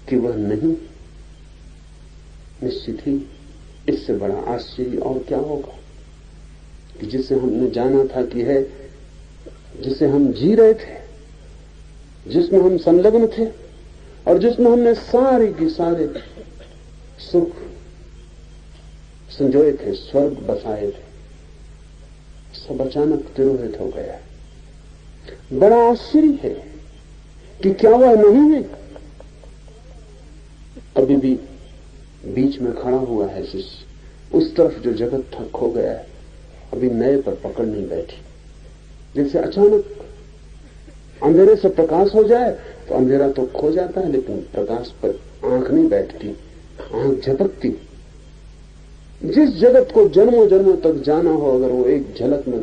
Speaker 2: कि वह नहीं। निश्चित ही इससे बड़ा आश्चर्य और क्या होगा कि जिसे हमने जाना था कि है, जिसे हम जी रहे थे, जिसमें हम संलग्न थे और जिसमें हमने सारे के सारे सुख संजोए थे, स्वर्ग बसाए थे, सब अचानक तिरोहित हो गया। बड़ा आश्चर्य है कि क्या वह नहीं है। अभी भी बीच में खड़ा हुआ है शिष्य, उस तरफ जो जगत था खो गया है, अभी नए पर पकड़ नहीं बैठी। जैसे अचानक अंधेरे से प्रकाश हो जाए तो अंधेरा तो खो जाता है, लेकिन प्रकाश पर आंख नहीं बैठती, आंख झपकती। जिस जगत को जन्मों जन्मों तक जाना हो, अगर वो एक झलक में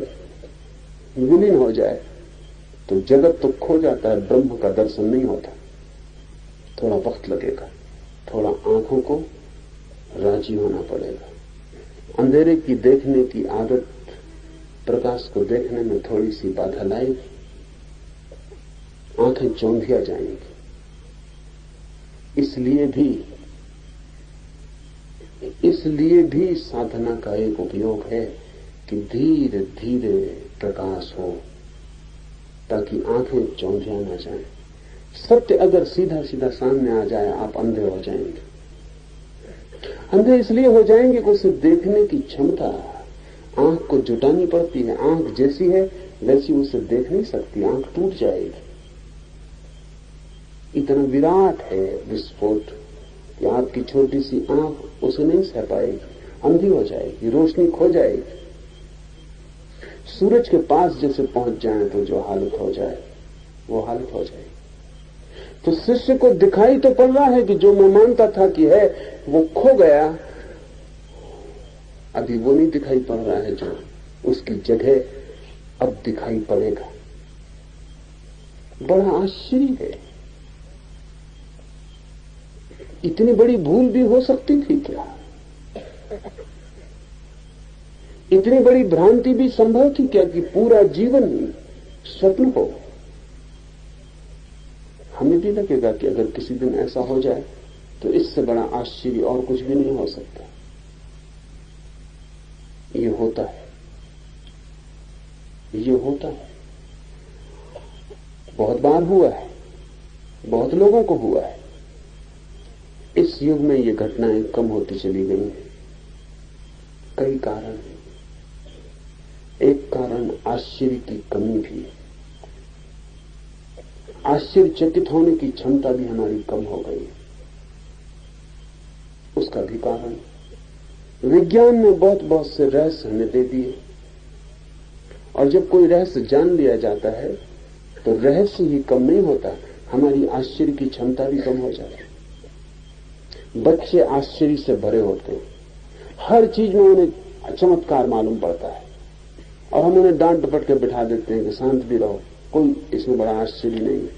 Speaker 2: विलीन हो जाए तो जगत तो खो जाता है, ब्रह्म का दर्शन नहीं होता। थोड़ा वक्त लगेगा, थोड़ा आंखों को राजी होना पड़ेगा। अंधेरे की देखने की आदत प्रकाश को देखने में थोड़ी सी बाधा लाएगी, आंखें चौंधिया जाएंगी। इसलिए भी साधना का एक उपयोग है कि धीरे धीरे प्रकाश हो, ताकि आंखें चौंधिया न जाएं। सत्य अगर सीधा सीधा सामने आ जाए, आप अंधे हो जाएंगे। अंधे इसलिए हो जाएंगे कि उसे देखने की क्षमता आंख को जुटानी पड़ती है। आंख जैसी है वैसी उसे देख नहीं सकती, आंख टूट जाएगी। इतना विराट है विस्फोट कि आपकी छोटी सी आंख उसे नहीं सह पाएगी, अंधी हो जाएगी, रोशनी खो जाएगी। सूरज के पास जैसे पहुंच जाए तो जो हालत हो जाए वो हालत हो जाएगी। तो शिष्य को दिखाई तो पड़ रहा है कि जो मैं मानता था कि है वो खो गया, अभी वो नहीं दिखाई पड़ रहा है जो उसकी जगह अब दिखाई पड़ेगा। बड़ा आश्चर्य है। इतनी बड़ी भूल भी हो सकती थी क्या? इतनी बड़ी भ्रांति भी संभव थी क्या कि पूरा जीवन स्वप्न हो? हमें भी लगेगा कि अगर किसी दिन ऐसा हो जाए तो इससे बड़ा आश्चर्य और कुछ भी नहीं हो सकता। ये होता है, ये होता है। बहुत बार हुआ है, बहुत लोगों को हुआ है। इस युग में ये घटनाएं कम होती चली गई हैं। कई कारण हैं। एक कारण आश्चर्य की कमी भी है। आश्चर्यचकित होने की क्षमता भी हमारी कम हो गई है। उसका भी कारण विज्ञान ने बहुत से रहस्य हमें दे दिए, और जब कोई रहस्य जान लिया जाता है तो रहस्य ही कम नहीं होता, हमारी आश्चर्य की क्षमता भी कम हो जाती है। बच्चे आश्चर्य से भरे होते हैं, हर चीज में उन्हें चमत्कार मालूम पड़ता है, और हम उन्हें डांट डपट के बिठा देते हैं कि शांत भी रहो, कोई इसमें बड़ा आश्चर्य नहीं है।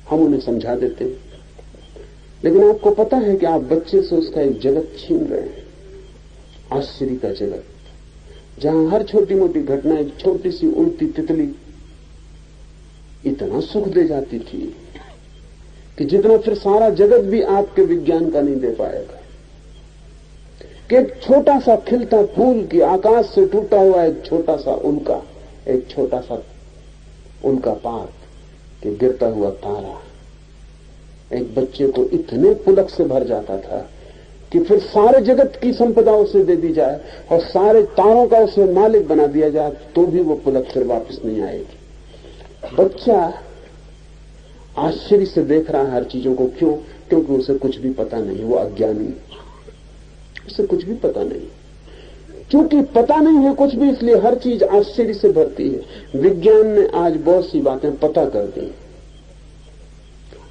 Speaker 2: हम उन्हें समझा देते हैं, लेकिन आपको पता है कि आप बच्चे से उसका एक जगत छीन रहे हैं, आश्चर्य का जगत, जहां हर छोटी मोटी घटना, एक छोटी सी उड़ती तितली इतना सुख दे जाती थी कि जितना फिर सारा जगत भी आपके विज्ञान का नहीं दे पाएगा। कि एक छोटा सा खिलता फूल की आकाश से टूटा हुआ एक छोटा सा उल्का, एक छोटा सा उल्का पात कि गिरता हुआ तारा एक बच्चे को इतने पुलक से भर जाता था कि फिर सारे जगत की संपदा उसे दे दी जाए और सारे तारों का उसे मालिक बना दिया जाए तो भी वो पुलक फिर वापस नहीं आएगी। बच्चा आश्चर्य से देख रहा है हर चीजों को। क्यों? क्योंकि उसे कुछ भी पता नहीं, वो अज्ञानी, उसे कुछ भी पता नहीं। क्योंकि पता नहीं है कुछ भी, इसलिए हर चीज आश्चर्य से भरती है। विज्ञान ने आज बहुत सी बातें पता कर दी,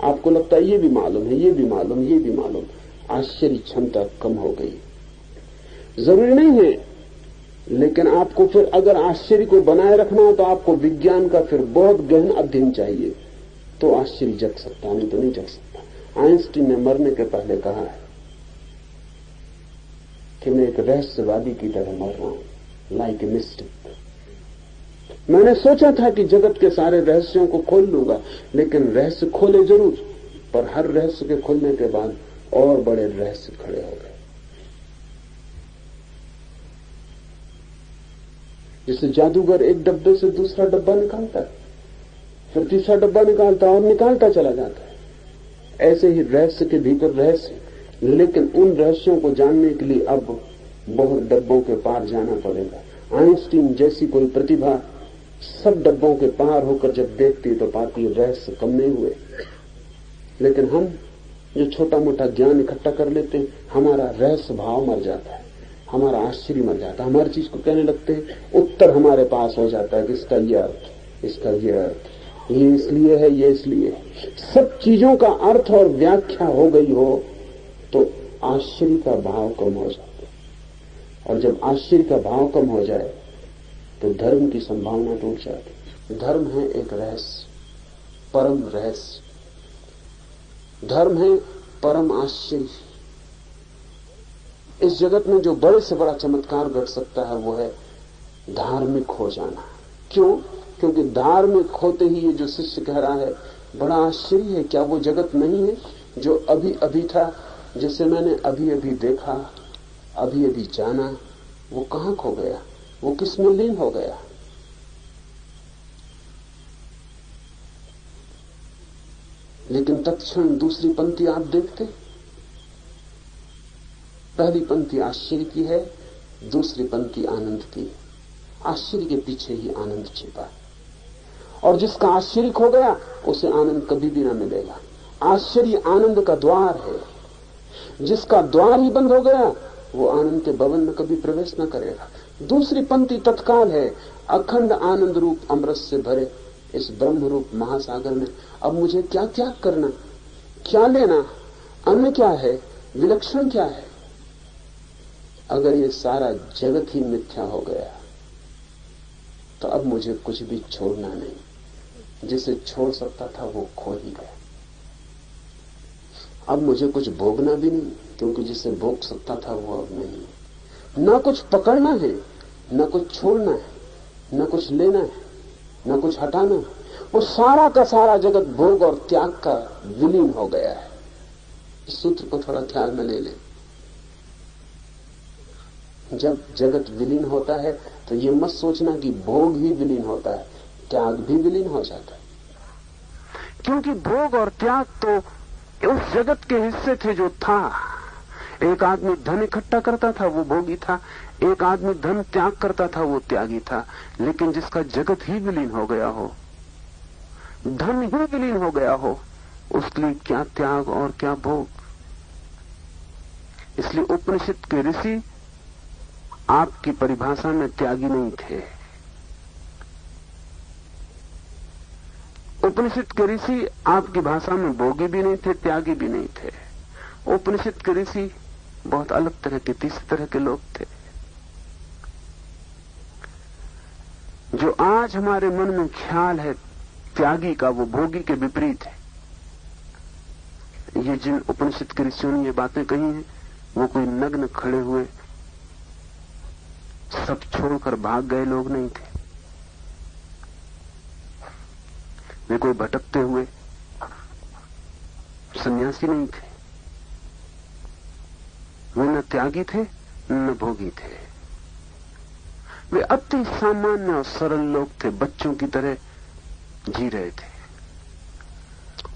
Speaker 2: आपको लगता है ये भी मालूम है, ये भी मालूम, ये भी मालूम। आश्चर्य क्षमता कम हो गई। जरूरी नहीं है, लेकिन आपको फिर अगर आश्चर्य को बनाए रखना हो तो आपको विज्ञान का फिर बहुत गहन अध्ययन चाहिए, तो आश्चर्य जग सकता, नहीं तो नहीं जग सकता। आइंस्टीन ने मरने के पहले कहा है कि मैं एक रहस्यवादी की तरह मर रहा हूं, लाइक ए मिस्टिक। मैंने सोचा था कि जगत के सारे रहस्यों को खोल लूंगा, लेकिन रहस्य खोले जरूर, पर हर रहस्य के खुलने के बाद और बड़े रहस्य खड़े हो गए। जैसे जादूगर एक डब्बे से दूसरा डब्बा निकालता है, फिर तीसरा डब्बा निकालता है और निकालता चला जाता है, ऐसे ही रहस्य के भीतर रहस्य। लेकिन उन रहस्यों को जानने के लिए अब बहुत डब्बों के पार जाना पड़ेगा। आइंस्टीन जैसी कोई प्रतिभा सब डब्बों के पार होकर जब देखती तो पाती रहस्य कम नहीं हुए। लेकिन हम जो छोटा मोटा ज्ञान इकट्ठा कर लेते हैं, हमारा रहस्य भाव मर जाता है, हमारा आश्चर्य मर जाता है। हम हर चीज को कहने लगते हैं, उत्तर हमारे पास हो जाता है कि इसका ये अर्थ, इसका ये अर्थ, ये इसलिए है, ये इसलिए है। सब चीजों का अर्थ और व्याख्या हो गई हो तो आश्चर्य का भाव कम हो जाता है, और जब आश्चर्य का भाव कम हो जाए तो धर्म की संभावना टूट जाती। धर्म है एक रहस्य, परम रहस्य। धर्म है परम आश्चर्य। इस जगत में जो बड़े से बड़ा चमत्कार घट सकता है वो है धार्मिक हो जाना। क्यों? क्योंकि धार्मिक होते ही ये जो शिष्य कह रहा है बड़ा आश्चर्य है, क्या वो जगत नहीं है जो अभी अभी था, जिसे मैंने अभी अभी देखा, अभी अभी जाना, वो कहां खो गया, वो किसमें लीन हो गया? लेकिन तत्क्षण दूसरी पंक्ति आप देखते, पहली पंक्ति आश्चर्य की है, दूसरी पंक्ति आनंद की। आश्चर्य के पीछे ही आनंद छिपा है, और जिसका आश्चर्य खो गया उसे आनंद कभी भी ना मिलेगा। आश्चर्य आनंद का द्वार है, जिसका द्वार ही बंद हो गया वो आनंद के भवन में कभी प्रवेश न करेगा। दूसरी पंक्ति तत्काल है, अखंड आनंद रूप अमृत से भरे इस ब्रह्म रूप महासागर में अब मुझे क्या त्याग करना, क्या लेना, अन्य क्या है, विलक्षण क्या है? अगर ये सारा जगत ही मिथ्या हो गया तो अब मुझे कुछ भी छोड़ना नहीं। जिसे छोड़ सकता था वो खो ही गया। अब मुझे कुछ भोगना भी नहीं, क्योंकि जिसे भोग सकता था वो अब नहीं। ना कुछ पकड़ना है, ना कुछ छोड़ना है, ना कुछ लेना है, ना कुछ हटाना है। वो सारा का सारा जगत भोग और त्याग का विलीन हो गया है। इस सूत्र को थोड़ा ख्याल में ले लें। जब जगत विलीन होता है तो ये मत सोचना कि भोग ही विलीन होता है, त्याग भी विलीन हो जाता है। क्योंकि भोग और त्याग तो उस जगत के हिस्से थे जो था। एक आदमी धन इकट्ठा करता था वो भोगी था, एक आदमी धन त्याग करता था वो त्यागी था। लेकिन जिसका जगत ही विलीन हो गया हो, धन ही विलीन हो गया हो, उसके लिए क्या त्याग और क्या भोग? इसलिए उपनिषद के ऋषि आपकी परिभाषा में त्यागी नहीं थे। उपनिषद के ऋषि आपकी भाषा में भोगी भी नहीं थे, त्यागी भी नहीं थे। उपनिषद के ऋषि बहुत अलग तरह के, तीसरे तरह के लोग थे। जो आज हमारे मन में ख्याल है त्यागी का, वो भोगी के विपरीत है। ये जिन उपनिषद के ऋषियों ने ये बातें कही हैं वो कोई नग्न खड़े हुए सब छोड़कर भाग गए लोग नहीं थे। वे कोई भटकते हुए सन्यासी नहीं थे। वे न त्यागी थे न भोगी थे। वे अति सामान्य और सरल लोग थे, बच्चों की तरह जी रहे थे।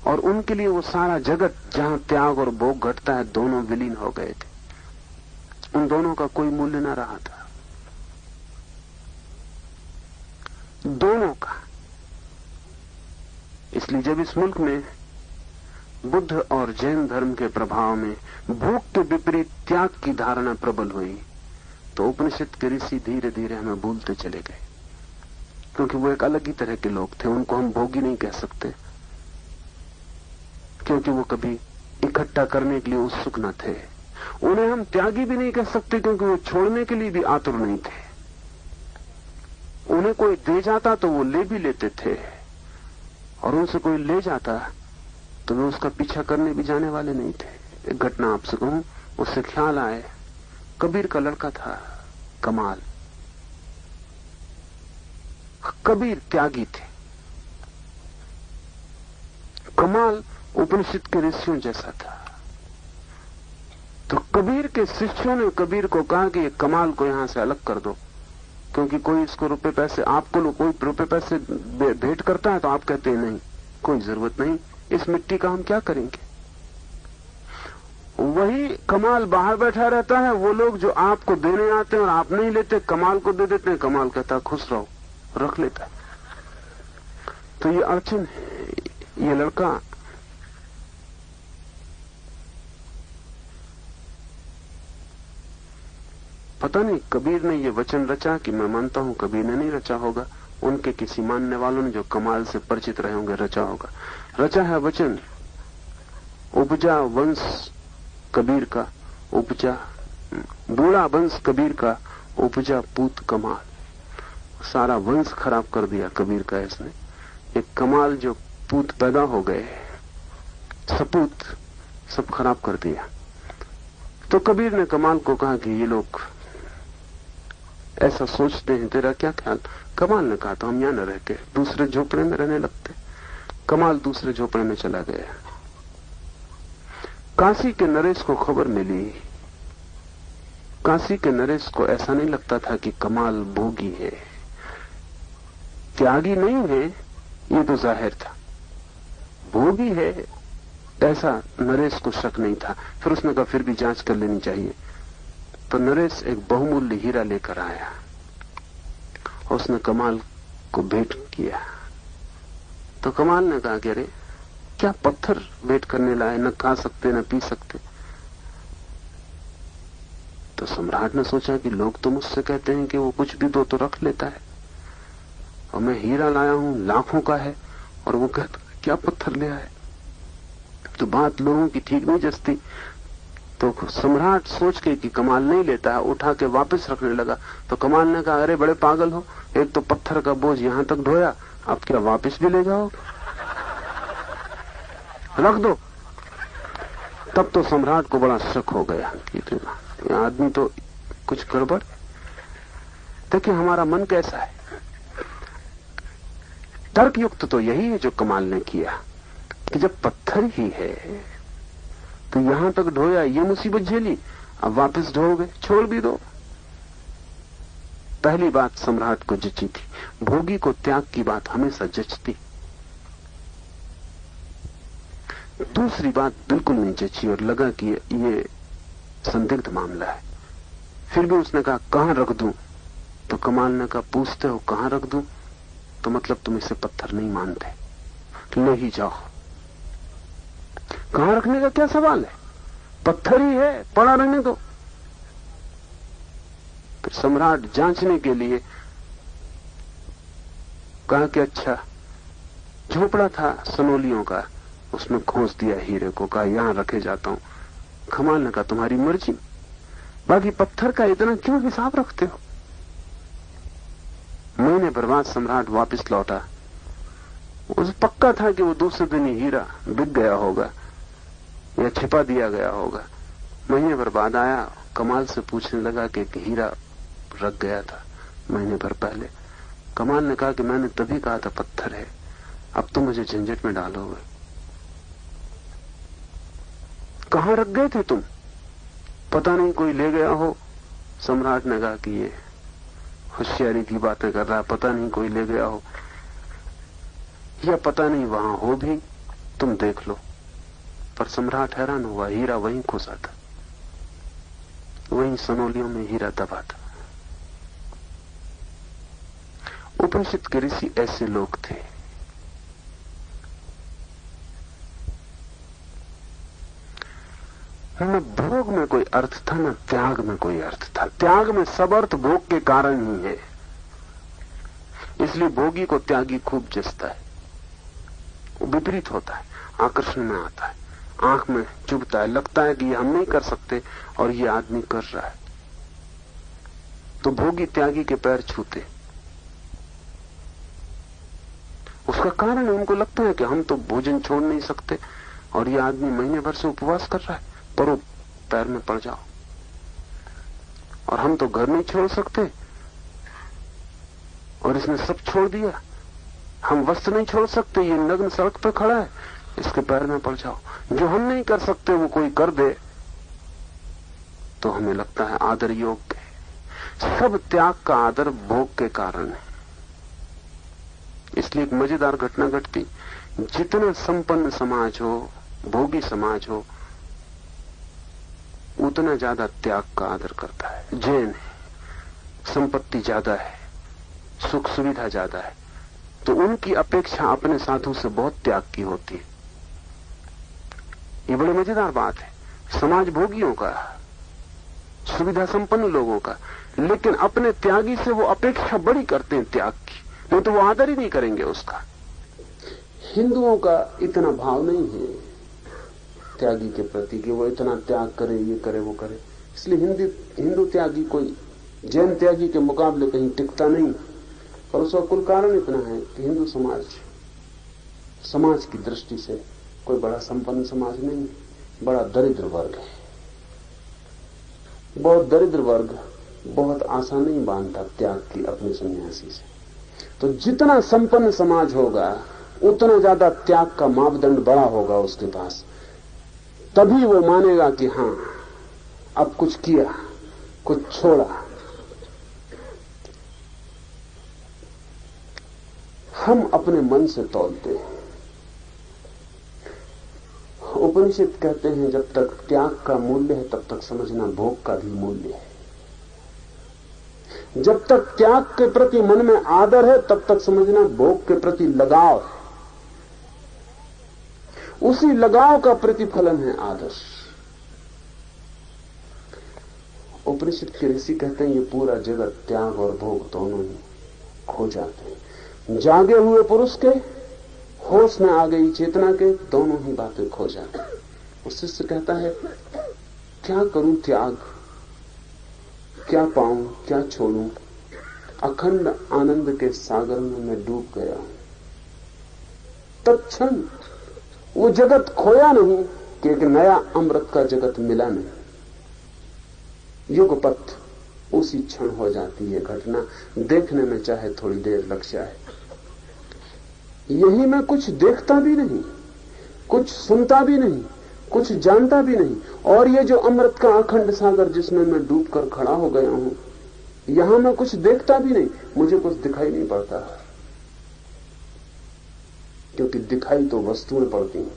Speaker 2: और उनके लिए वो सारा जगत जहां त्याग और भोग घटता है, दोनों विलीन हो गए थे। उन दोनों का कोई मूल्य न रहा था, दोनों का। इसलिए जब इस मुल्क में बुद्ध और जैन धर्म के प्रभाव में भोग के विपरीत त्याग की धारणा प्रबल हुई, तो उपनिषद के ऋषि धीरे धीरे हमें भूलते चले गए। क्योंकि वो एक अलग ही तरह के लोग थे। उनको हम भोगी नहीं कह सकते, क्योंकि वो कभी इकट्ठा करने के लिए उत्सुक न थे। उन्हें हम त्यागी भी नहीं कह सकते, क्योंकि वो छोड़ने के लिए भी आतुर नहीं थे। उन्हें कोई दे जाता तो वो ले भी लेते थे, और उनसे कोई ले जाता तो वे उसका पीछा करने भी जाने वाले नहीं थे। एक घटना आपसे कहूं, उससे ख्याल आए, कबीर का लड़का था कमाल, कबीर त्यागी थे। कमाल उपनिषद के ऋषियों जैसा था। तो कबीर के शिष्यों ने कबीर को कहा कि ये कमाल को यहां से अलग कर दो, क्योंकि कोई इसको रुपए पैसे, आपको कोई रुपए पैसे भेंट करता है तो आप कहते हैं नहीं, कोई जरूरत नहीं, इस मिट्टी का हम क्या करेंगे। वही कमाल बाहर बैठा रहता है, वो लोग जो आपको देने आते हैं और आप नहीं लेते, कमाल को दे देते हैं, कमाल कहता है खुश रहो, रख लेता है। तो ये अड़चन है। ये लड़का पता नहीं कबीर ने ये वचन रचा कि मैं मानता हूं कबीर ने नहीं रचा होगा, उनके किसी मानने वालों ने जो कमाल से परिचित रहे होंगे रचा होगा। रचा है वचन, उपजा वंश कबीर का, उपजा बूढ़ा वंश कबीर का, उपजा पूत कमाल। सारा वंश खराब कर दिया कबीर का इसने। एक कमाल जो पूत पैदा हो गए, सपूत सब खराब कर दिया। तो कबीर ने कमाल को कहा कि ये लोग ऐसा सोचते हैं, तेरा क्या ख्याल। कमाल ने कहा तो हम यहां न रह के दूसरे झोपड़े में रहने लगते। कमाल दूसरे झोपड़े में चला गया। काशी के नरेश को खबर मिली। काशी के नरेश को ऐसा नहीं लगता था कि कमाल भोगी है, त्यागी नहीं है, ये तो जाहिर था। भोगी है ऐसा नरेश को शक नहीं था। फिर उसने कहा फिर भी जांच कर लेनी चाहिए। तो नरेश एक बहुमूल्य हीरा लेकर आया और उसने कमाल को भेंट किया। तो कमाल ने कहा कि अरे क्या पत्थर भेंट करने लाए, न खा सकते न पी सकते। तो सम्राट ने सोचा कि लोग तो मुझसे कहते हैं कि वो कुछ भी दो तो रख लेता है, और मैं हीरा लाया हूं, लाखों का है, और वो कहता क्या पत्थर ले आए। तो बात लोगों की ठीक नहीं जचती। तो सम्राट सोच के कि कमाल नहीं लेता है, उठा के वापस रखने लगा। तो कमाल ने कहा अरे बड़े पागल हो, एक तो पत्थर का बोझ यहां तक ढोया, अब क्या वापस भी ले जाओ, रख दो। तब तो सम्राट को बड़ा शक हो गया कि आदमी तो कुछ गड़बड़। देखिए हमारा मन कैसा है। तर्कयुक्त तो यही है जो कमाल ने किया कि जब पत्थर ही है तो यहां तक ढोया, ये मुसीबत झेली, अब वापस ढोगे, छोड़ भी दो। पहली बात सम्राट को जची थी। भोगी को त्याग की बात हमेशा जचती। दूसरी बात बिल्कुल नहीं जची और लगा कि ये संदिग्ध मामला है। फिर भी उसने कहा कहां रख दूं। तो कमाल ने कहा पूछते हो कहां रख दूं तो मतलब तुम इसे पत्थर नहीं मानते, ले ही जाओ। कहां रखने का क्या सवाल है, पत्थर ही है, पड़ा रहने दो। फिर सम्राट जांचने के लिए कहा कि अच्छा झोपड़ा था सनोलियों का, उसमें खोस दिया हीरे को, कहा यहां रखे जाता हूं। कमाल ने कहा तुम्हारी मर्जी, बाकी पत्थर का इतना क्यों हिसाब रखते हो। महीने भर बाद सम्राट वापस लौटा। उसे पक्का था कि वो दूसरे दिन ही हीरा बिक गया होगा या छिपा दिया गया होगा। महीने भर बाद आया, कमाल से पूछने लगा कि हीरा रख गया था महीने भर पहले। कमाल ने कहा कि मैंने तभी कहा था पत्थर है, अब तो मुझे झंझट में डालोगे। कहां रख गए थे तुम, पता नहीं कोई ले गया हो। सम्राट ने कहा कि ये होशियारी की बातें कर रहा है, पता नहीं कोई ले गया हो या पता नहीं वहां हो भी, तुम देख लो। पर सम्राट हैरान हुआ, हीरा वहीं खुसा था, वहीं सनोलियों में हीरा दबा था। उपनिषद के ऋषि ऐसे लोग थे। न भोग में कोई अर्थ था, न त्याग में कोई अर्थ था। त्याग में सब अर्थ भोग के कारण ही है, इसलिए भोगी को त्यागी खूब जचता है। वो विपरीत होता है, आकर्षण में आता है, आंख में चुभता है, लगता है कि ये हम नहीं कर सकते और ये आदमी कर रहा है। तो भोगी त्यागी के पैर छूते। उसका कारण है उनको लगता है कि हम तो भोजन छोड़ नहीं सकते और ये आदमी महीने भर से उपवास कर रहा है, परो पैर में पड़ जाओ। और हम तो घर नहीं छोड़ सकते और इसने सब छोड़ दिया। हम वस्त्र नहीं छोड़ सकते, ये नग्न सड़क पे खड़ा है, इसके पैर में पड़ जाओ। जो हम नहीं कर सकते वो कोई कर दे तो हमें लगता है आदर योग्य है। सब त्याग का आदर भोग के कारण है। इसलिए एक मजेदार घटना घटती, जितना संपन्न समाज हो, भोगी समाज हो, उतना ज्यादा त्याग का आदर करता है। जैन है, संपत्ति ज्यादा है, सुख सुविधा ज्यादा है, तो उनकी अपेक्षा अपने साधु से बहुत त्याग की होती है। ये बड़ी मजेदार बात है। समाज भोगियों का, सुविधा संपन्न लोगों का, लेकिन अपने त्यागी से वो अपेक्षा बड़ी करते हैं त्याग की, नहीं तो वो आदर ही नहीं करेंगे उसका। हिंदुओं का इतना भाव नहीं है त्यागी के प्रति कि वो इतना त्याग करे, ये करे, वो करे। इसलिए हिंदू त्यागी कोई जैन त्यागी के मुकाबले कहीं टिकता नहीं। और उसका कुल कारण इतना है कि हिंदू समाज की दृष्टि से कोई बड़ा संपन्न समाज नहीं, बड़ा दरिद्र वर्ग है। बहुत दरिद्र वर्ग बहुत आशा नहीं बांधता त्याग की अपने सन्यासी से। तो जितना संपन्न समाज होगा उतना ज्यादा त्याग का मापदंड बड़ा होगा उसके पास, तभी वो मानेगा कि हां अब कुछ किया, कुछ छोड़ा। हम अपने मन से तौलते हैं। उपनिषद कहते हैं जब तक त्याग का मूल्य है तब तक समझना भोग का भी मूल्य है। जब तक त्याग के प्रति मन में आदर है तब तक समझना भोग के प्रति लगाव है। उसी लगाव का प्रतिफलन है आदर। उपनिषद के ऋषि कहते हैं ये पूरा जगत त्याग और भोग दोनों ही खो जाते हैं। जागे हुए पुरुष के, होश में आ गई चेतना के, दोनों ही बातें खो जाती हैं। उस शिष्य कहता है क्या करूं त्याग, क्या पाऊं, क्या छोड़ूं? अखंड आनंद के सागर में मैं डूब गया हूं। तत्क्षण वो जगत खोया नहीं कि एक नया अमृत का जगत मिला नहीं। युगपथ उसी क्षण हो जाती है घटना, देखने में चाहे थोड़ी देर लग जाए। यही मैं कुछ देखता भी नहीं, कुछ सुनता भी नहीं, कुछ जानता भी नहीं, और ये जो अमृत का अखंड सागर जिसमें मैं डूबकर खड़ा हो गया हूं, यहां मैं कुछ देखता भी नहीं, मुझे कुछ दिखाई नहीं पड़ता, क्योंकि दिखाई तो वस्तुएं पड़ती हैं।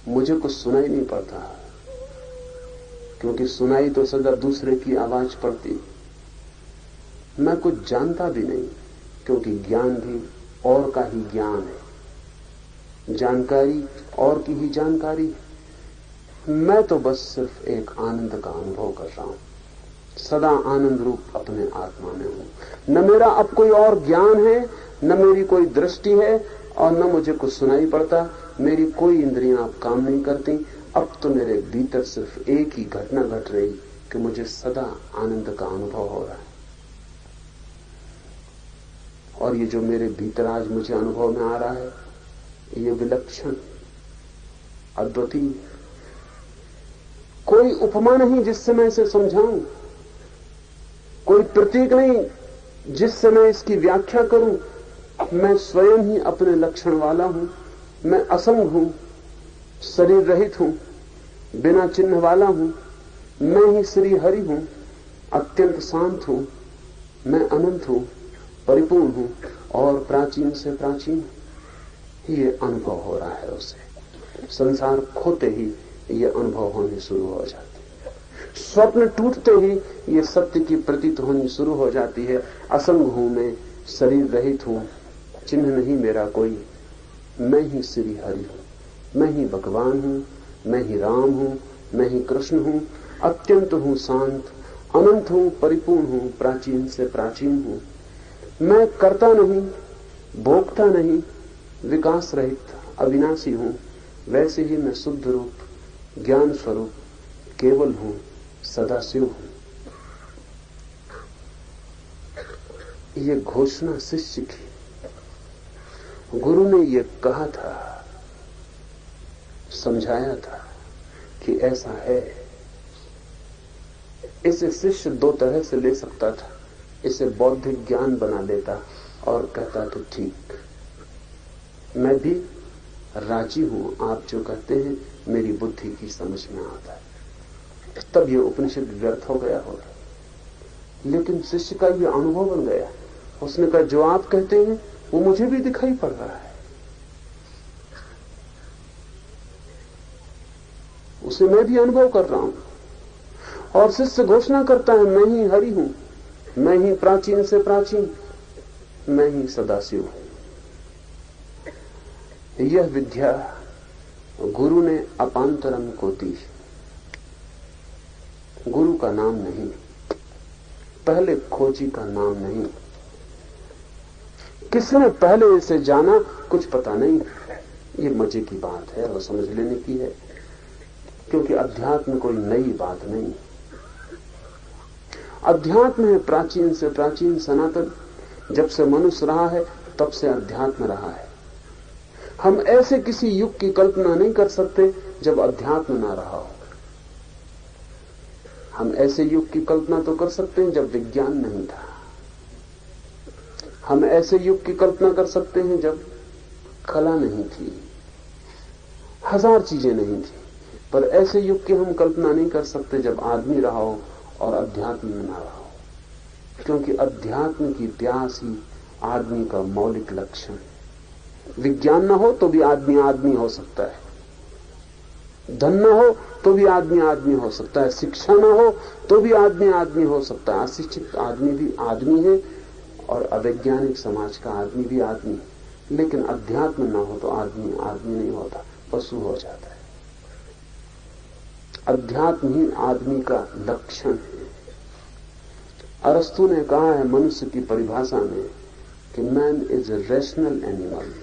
Speaker 2: मुझे कुछ सुनाई नहीं पड़ता, क्योंकि सुनाई तो सदा दूसरे की आवाज पड़ती। मैं कुछ जानता भी नहीं, क्योंकि ज्ञान भी और का ही ज्ञान है, जानकारी और की ही जानकारी है। मैं तो बस सिर्फ एक आनंद का अनुभव कर रहा हूं, सदा आनंद रूप अपने आत्मा में हूं। न मेरा अब कोई और ज्ञान है, न मेरी कोई दृष्टि है, और न मुझे कुछ सुनाई पड़ता। मेरी कोई इंद्रियां अब काम नहीं करती। अब तो मेरे भीतर सिर्फ एक ही घटना घट रही कि मुझे सदा आनंद का अनुभव हो रहा है। और ये जो मेरे भीतर आज मुझे अनुभव में आ रहा है, ये विलक्षण, अद्वितीय, कोई उपमा नहीं जिससे मैं इसे समझाऊं, कोई प्रतीक नहीं जिससे मैं इसकी व्याख्या करूं। मैं स्वयं ही अपने लक्षण वाला हूं। मैं असंग हूं, शरीर रहित हूं, बिना चिन्ह वाला हूं। मैं ही श्री हरि हूं, अत्यंत शांत हूं। मैं अनंत हूं, परिपूर्ण हूं और प्राचीन से प्राचीन। ये अनुभव हो रहा है उसे। संसार खोते ही ये अनुभव होने शुरू हो जाते हैं। स्वप्न टूटते ही ये सत्य की प्रतीत होनी शुरू हो जाती है। असंग हूं मैं, शरीर रहित हूं, चिन्ह नहीं मेरा कोई। मैं ही श्री हरि हूं, मैं ही भगवान हूं, मैं ही राम हूं, मैं ही कृष्ण हूं। अत्यंत हूं शांत, अनंत हूं, परिपूर्ण हूं, प्राचीन से प्राचीन हूं। मैं करता नहीं, भोगता नहीं, विकास रहित, अविनाशी हूं। वैसे ही मैं शुद्ध रूप, ज्ञान स्वरूप, केवल हूं, सदाशिव हूं। ये घोषणा शिष्य की। गुरु ने ये कहा था, समझाया था कि ऐसा है। इसे शिष्य दो तरह से ले सकता था। इसे बौद्धिक ज्ञान बना लेता और कहता कि ठीक, मैं भी राजी हूं, आप जो कहते हैं मेरी बुद्धि की समझ में आता है, तब ये उपनिषद व्यर्थ हो गया होता। लेकिन शिष्य का ये अनुभव बन गया, उसने कहा जो आप कहते हैं वो मुझे भी दिखाई पड़ रहा है, उसे मैं भी अनुभव कर रहा हूं। और शिष्य घोषणा करता है, मैं ही हरि हूं, मैं ही प्राचीन से प्राचीन, मैं ही सदाशिव हूं। यह विद्या गुरु ने अपांतरम को दी। गुरु का नाम नहीं, पहले खोजी का नाम नहीं, किसने पहले इसे जाना कुछ पता नहीं। ये मजे की बात है और समझ लेने की है, क्योंकि अध्यात्म कोई नई बात नहीं। अध्यात्म है प्राचीन से प्राचीन, सनातन। जब से मनुष्य रहा है तब से अध्यात्म रहा है। हम ऐसे किसी युग की कल्पना नहीं कर सकते जब अध्यात्म ना रहा हो। हम ऐसे युग की कल्पना तो कर सकते हैं जब विज्ञान नहीं था। हम ऐसे युग की कल्पना कर सकते हैं जब कला नहीं थी, हजार चीजें नहीं थी। पर ऐसे युग की हम कल्पना नहीं कर सकते जब आदमी रहा हो और अध्यात्म में ना रहा हो, क्योंकि अध्यात्म की प्यास ही आदमी का मौलिक लक्षण है। विज्ञान ना हो तो भी आदमी आदमी हो सकता है, धन ना हो तो भी आदमी आदमी हो सकता है, शिक्षा ना हो तो भी आदमी आदमी हो सकता है। अशिक्षित आदमी भी आदमी है और अवैज्ञानिक समाज का आदमी भी आदमी है। लेकिन अध्यात्म ना हो तो आदमी आदमी नहीं होता, पशु हो जाता है। अध्यात्म ही आदमी का लक्षण है। अरस्तु ने कहा है मनुष्य की परिभाषा में कि man is a rational animal,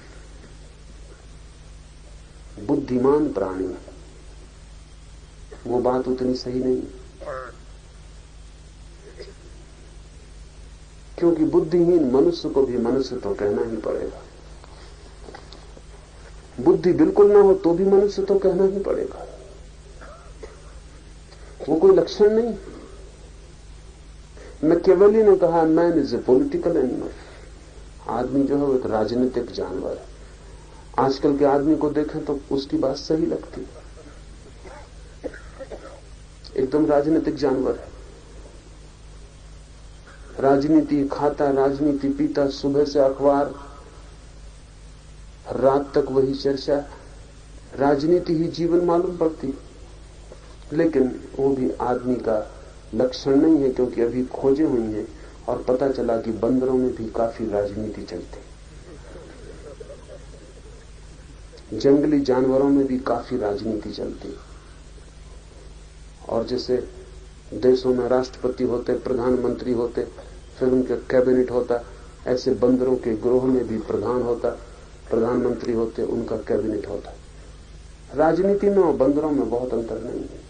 Speaker 2: बुद्धिमान प्राणी। वो बात उतनी सही नहीं, क्योंकि बुद्धिहीन मनुष्य को भी मनुष्य तो कहना ही पड़ेगा। बुद्धि बिल्कुल ना हो तो भी मनुष्य तो कहना ही पड़ेगा। वो कोई लक्षण नहीं। मैकियावेली ने कहा man is a political animal. आदमी जो है वो एक राजनीतिक जानवर है। आजकल के आदमी को देखें तो उसकी बात सही लगती है, एकदम राजनीतिक जानवर है। राजनीति खाता, राजनीति पीता, सुबह से अखबार, रात तक वही चर्चा, राजनीति ही जीवन मालूम पड़ती। लेकिन वो भी आदमी का लक्षण नहीं है, क्योंकि अभी खोजें हुई हैं और पता चला कि बंदरों में भी काफी राजनीति चलती, जंगली जानवरों में भी काफी राजनीति चलती। और जैसे देशों में राष्ट्रपति होते, प्रधानमंत्री होते, फिर उनका कैबिनेट होता, ऐसे बंदरों के ग्रोह में भी प्रधान होता, प्रधानमंत्री होते, उनका कैबिनेट होता। राजनीति में और बंदरों में बहुत अंतर नहीं है।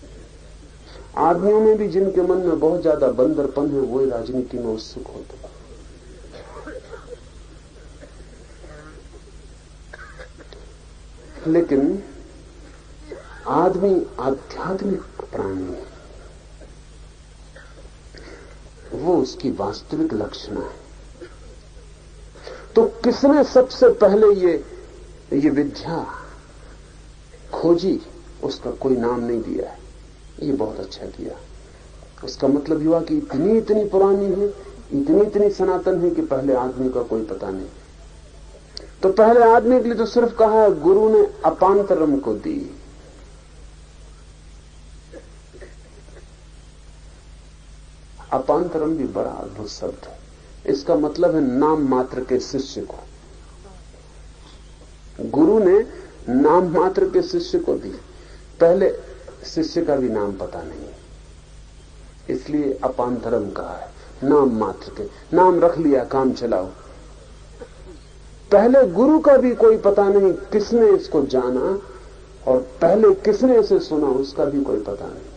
Speaker 2: आदमियों में भी जिनके मन में बहुत ज्यादा बंदरपन है वही राजनीति में उत्सुक होते। लेकिन आदमी आध्यात्मिक प्राणी है, वो उसकी वास्तविक लक्षण है। तो किसने सबसे पहले ये विद्या खोजी? उसका कोई नाम नहीं दिया है। ये बहुत अच्छा किया। उसका मतलब हुआ कि इतनी इतनी पुरानी है, इतनी इतनी सनातन है कि पहले आदमी का कोई पता नहीं। तो पहले आदमी के लिए तो सिर्फ कहा है गुरु ने अपांतरम को दी। अपांतरम भी बड़ा अद्भुत शब्द है। इसका मतलब है नाम मात्र के शिष्य को। गुरु ने नाम मात्र के शिष्य को दी। पहले शिष्य का भी नाम पता नहीं, इसलिए अपांतरम कहा है। नाम मात्र के, नाम रख लिया, काम चलाओ। पहले गुरु का भी कोई पता नहीं किसने इसको जाना, और पहले किसने इसे सुना उसका भी कोई पता नहीं।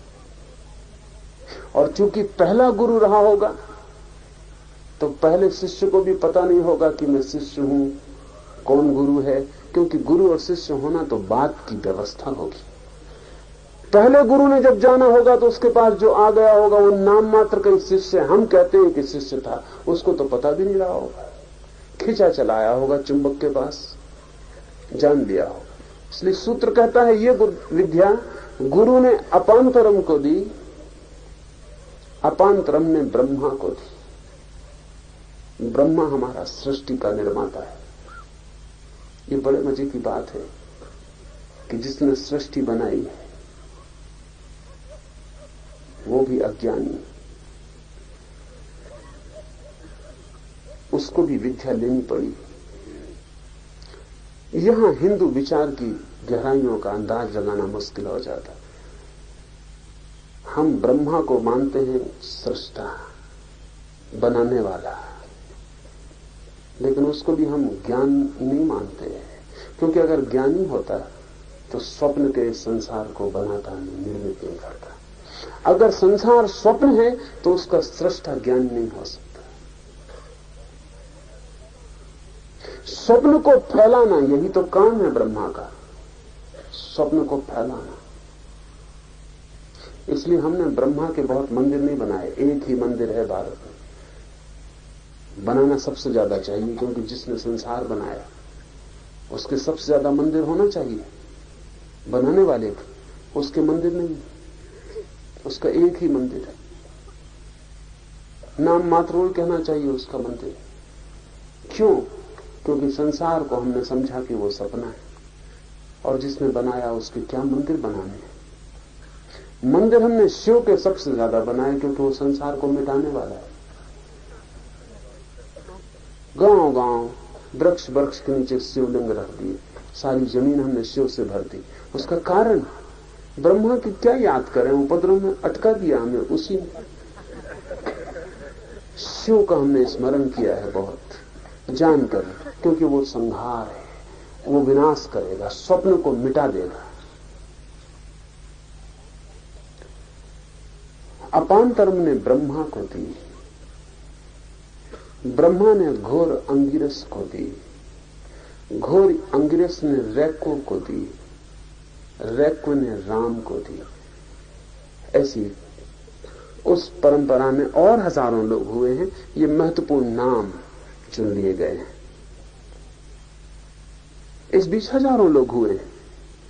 Speaker 2: और चूंकि पहला गुरु रहा होगा तो पहले शिष्य को भी पता नहीं होगा कि मैं शिष्य हूं, कौन गुरु है, क्योंकि गुरु और शिष्य होना तो बात की व्यवस्था होगी। पहले गुरु ने जब जाना होगा तो उसके पास जो आ गया होगा वो नाम मात्र का शिष्य, हम कहते हैं कि शिष्य था, उसको तो पता भी नहीं रहा होगा, खिंचा चलाया होगा चुंबक के पास, जान लिया होगा। इसलिए सूत्र कहता है ये विद्या गुरु ने अपांतरम को दी, अपांतरम ने ब्रह्मा को दी। ब्रह्मा हमारा सृष्टि का निर्माता है। ये बड़े मजे की बात है कि जिसने सृष्टि बनाई है वो भी अज्ञानी, उसको भी विद्या लेनी पड़ी। यहां हिंदू विचार की गहराइयों का अंदाज लगाना मुश्किल हो जाता। हम ब्रह्मा को मानते हैं सृष्टा, बनाने वाला, लेकिन उसको भी हम ज्ञान नहीं मानते हैं, क्योंकि अगर ज्ञानी होता तो स्वप्न के संसार को बनाता नहीं, निर्मित नहीं करता। अगर संसार स्वप्न है तो उसका सृष्टा ज्ञान नहीं हो सकता। स्वप्न को फैलाना यही तो काम है ब्रह्मा का, स्वप्न को फैलाना। इसलिए हमने ब्रह्मा के बहुत मंदिर नहीं बनाए, एक ही मंदिर है भारत में। बनाना सबसे ज्यादा चाहिए, क्योंकि जिसने संसार बनाया उसके सबसे ज्यादा मंदिर होना चाहिए। बनाने वाले को उसके मंदिर नहीं, उसका एक ही मंदिर है, नाम मात्र वो कहना चाहिए उसका मंदिर। क्यों? क्योंकि संसार को हमने समझा कि वो सपना है, और जिसने बनाया उसके क्या मंदिर बनाने हैं। मंदिर हमने शिव के सबसे ज्यादा बनाए, क्योंकि वो संसार को मिटाने वाला है। गांव गांव वृक्ष वृक्ष के नीचे शिवलिंग रख दिए, सारी जमीन हमने शिव से भर दी। उसका कारण ब्रह्मा की क्या याद करें, उपद्रव में अटका दिया हमें उसी में। शिव का हमने स्मरण किया है बहुत जानकर, क्योंकि वो संहार है, वो विनाश करेगा, स्वप्न को मिटा देगा। अपांतरम ने ब्रह्मा को दी, ब्रह्मा ने घोर अंगिरस को दी, घोर अंगिरस ने रैको को दी, रैको ने राम को दी। ऐसी उस परंपरा में और हजारों लोग हुए हैं। ये महत्वपूर्ण नाम चुन लिए गए हैं। इस बीच हजारों लोग हुए हैं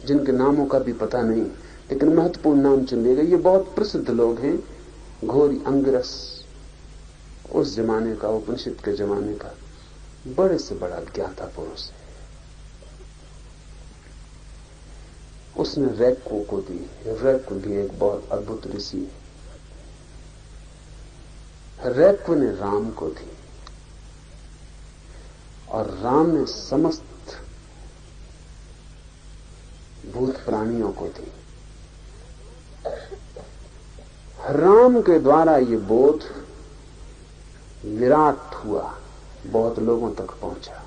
Speaker 2: जिनके नामों का भी पता नहीं, लेकिन महत्वपूर्ण नाम चुन लिए गए। ये बहुत प्रसिद्ध लोग हैं। घोरी अंगिरस उस जमाने का, उपनिषद के जमाने का बड़े से बड़ा ज्ञाता पुरुष है। उसने रैको को दी। रैको भी एक बहुत अद्भुत ऋषि है। रैको ने राम को दी, और राम ने समस्त भूत प्राणियों को दी। राम के द्वारा ये बोध विराट हुआ, बहुत लोगों तक पहुंचा।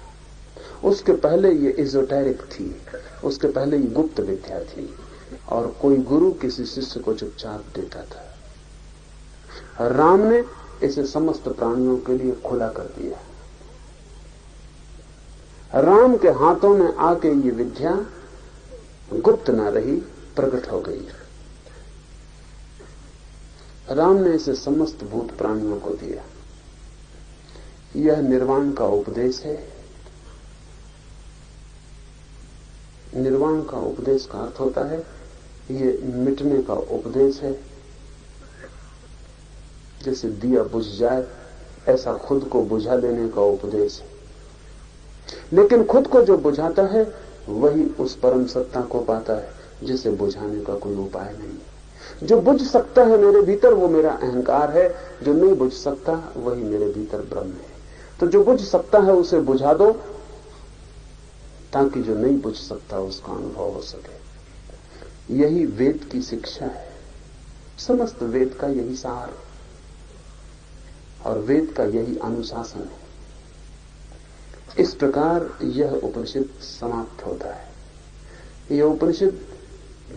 Speaker 2: उसके पहले ये एजोटेरिक थी, उसके पहले ये गुप्त विद्या थी, और कोई गुरु किसी शिष्य को चुपचाप देता था। राम ने इसे समस्त प्राणियों के लिए खुला कर दिया। राम के हाथों में आके ये विद्या गुप्त न रही, प्रकट हो गई। राम ने इसे समस्त भूत प्राणियों को दिया। यह निर्वाण का उपदेश है। निर्वाण का उपदेश का अर्थ होता है ये मिटने का उपदेश है। जैसे दिया बुझ जाए, ऐसा खुद को बुझा लेने का उपदेश है। लेकिन खुद को जो बुझाता है वही उस परम सत्ता को पाता है, जिसे बुझाने का कोई उपाय नहीं। जो बुझ सकता है मेरे भीतर वो मेरा अहंकार है, जो नहीं बुझ सकता वही मेरे भीतर ब्रह्म है। तो जो बुझ सकता है उसे बुझा दो, ताकि जो नहीं बुझ सकता उसका अनुभव हो सके। यही वेद की शिक्षा है। समस्त वेद का यही सार है, और वेद का यही अनुशासन है। इस प्रकार यह उपनिषद समाप्त होता है। यह उपनिषद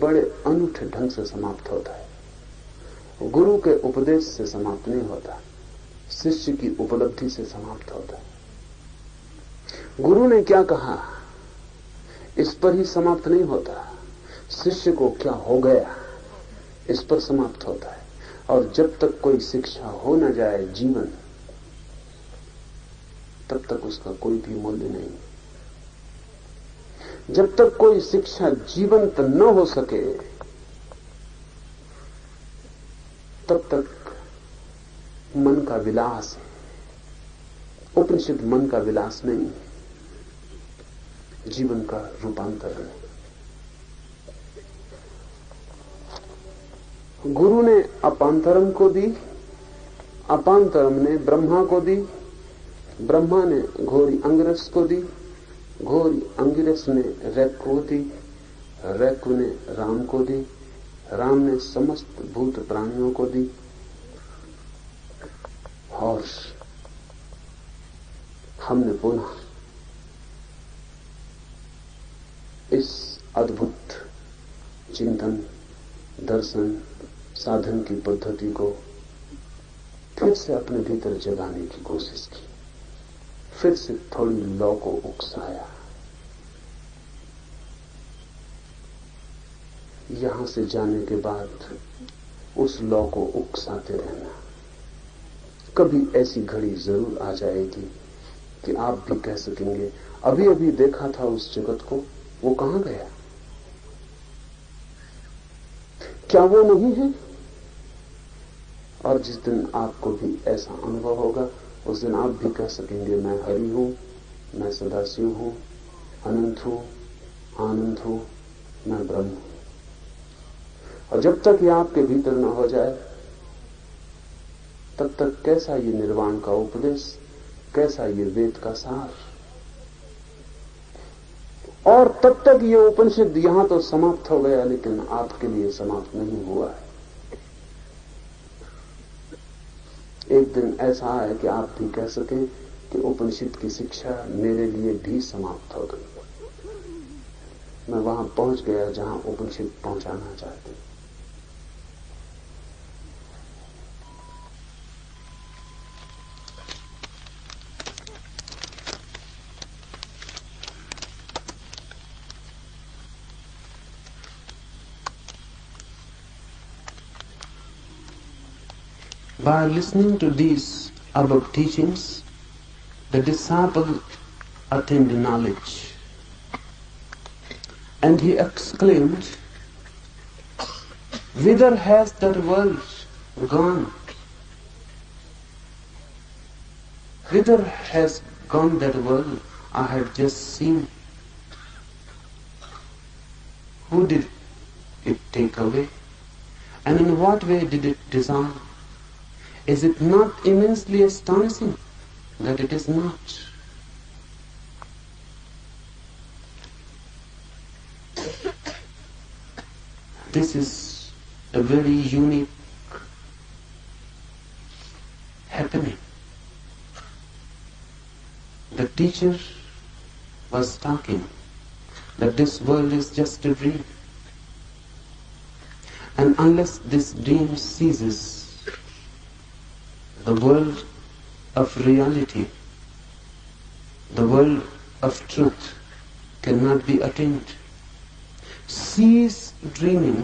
Speaker 2: बड़े अनूठे ढंग से समाप्त होता है। गुरु के उपदेश से समाप्त नहीं होता, शिष्य की उपलब्धि से समाप्त होता है। गुरु ने क्या कहा इस पर ही समाप्त नहीं होता। शिष्य को क्या हो गया इस पर समाप्त होता है। और जब तक कोई शिक्षा हो न जाए जीवन, तब तक उसका कोई भी मूल्य नहीं। जब तक कोई शिक्षा जीवंत न हो सके, तब तक मन का विलास है। उपनिषद मन का विलास नहीं, जीवन का रूपांतरण है। गुरु ने अपांतरम को दी, अपांतरम ने ब्रह्मा को दी, ब्रह्मा ने घोरी अंगिरस को दी, घोरी अंगिरस ने रैक को दी, रैक ने राम को दी, राम ने समस्त भूत प्राणियों को दी। और हमने पुनः इस अद्भुत चिंतन, दर्शन, साधन की पद्धति को फिर से अपने भीतर जगाने की कोशिश की, फिर से थोड़ी लौ को उकसाया। यहां से जाने के बाद उस लौ को उकसाते रहना। कभी ऐसी घड़ी जरूर आ जाएगी कि आप भी कह सकेंगे, अभी अभी देखा था उस जगत को, वो कहां गया? क्या वो नहीं है? और जिस दिन आपको भी ऐसा अनुभव होगा, उस दिन आप भी कह सकेंगे, मैं हरि हूं, मैं सदाशिव हूं, अनंत हूं, आनंद हूं, मैं ब्रह्म हूं। और जब तक ये आपके भीतर न हो जाए, तब तक कैसा ये निर्वाण का उपदेश, कैसा ये वेद का सार। और तब तक ये उपनिषद यहां तो समाप्त हो गया, लेकिन आपके लिए समाप्त नहीं हुआ है। एक दिन ऐसा है कि आप भी कह सकें कि उपनिषद की शिक्षा मेरे लिए भी समाप्त हो गई। मैं वहां पहुंच गया जहां उपनिषद पहुंचाना चाहते हैं। By listening to these above teachings, the disciple attained knowledge, and he exclaimed, "Whither has that world gone? Whither has gone that world I had just seen? Who did it take away? And in what way did it dissolve? Is it not immensely astonishing that it is not?" This is a very unique happening. The teacher was talking that this world is just a dream, and unless this dream ceases, the world of reality, the world of truth cannot be attained. Cease dreaming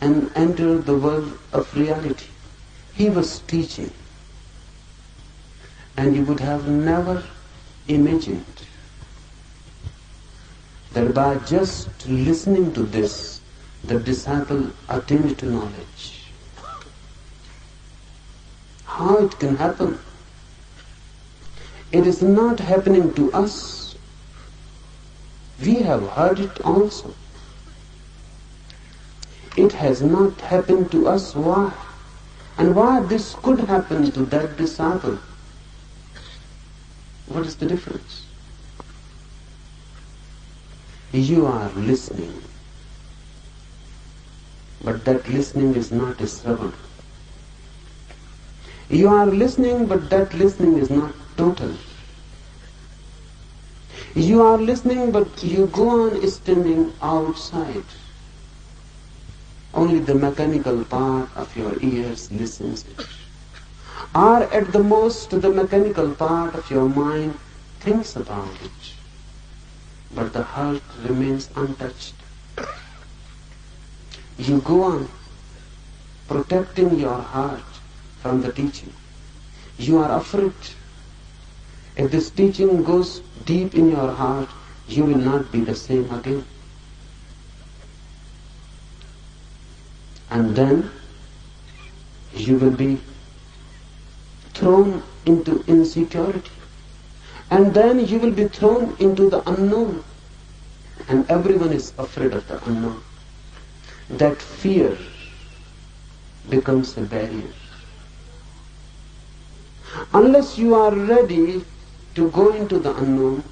Speaker 2: and enter the world of reality. He was teaching, and you would have never imagined that by just listening to this, the disciple attained to knowledge. How it can happen? It is not happening to us. We have heard it also. It has not happened to us. Why? And why this could happen to that disciple? What is the difference? You are listening, but that listening is not a Shravan. You are listening, but that listening is not total. You are listening, but you go on standing outside. Only the mechanical part of your ears listens it. Or at the most, the mechanical part of your mind thinks about it. But the heart remains untouched. You go on protecting your heart from the teaching. You are afraid. If this teaching goes deep in your heart, you will not be the same again. And then you will be thrown into insecurity. And then you will be thrown into the unknown. And everyone is afraid of the unknown. That fear becomes a barrier. Unless you are ready to go into the unknown,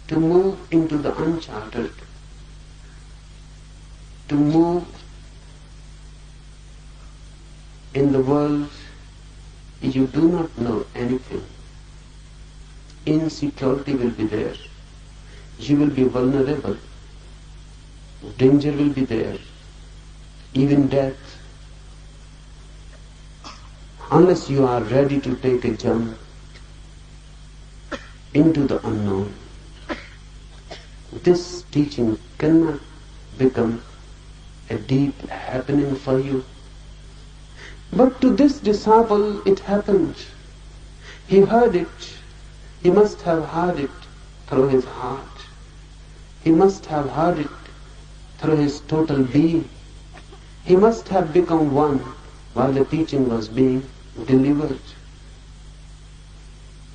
Speaker 2: to move into the uncharted, to move in the world you do not know anything, insecurity will be there. You will be vulnerable. Danger will be there. Even death. Unless you are ready to take a jump into the unknown, this teaching cannot become a deep happening for you. But to this disciple it happened. He heard it. He must have heard it through his heart. He must have heard it through his total being. He must have become one while the teaching was being delivered.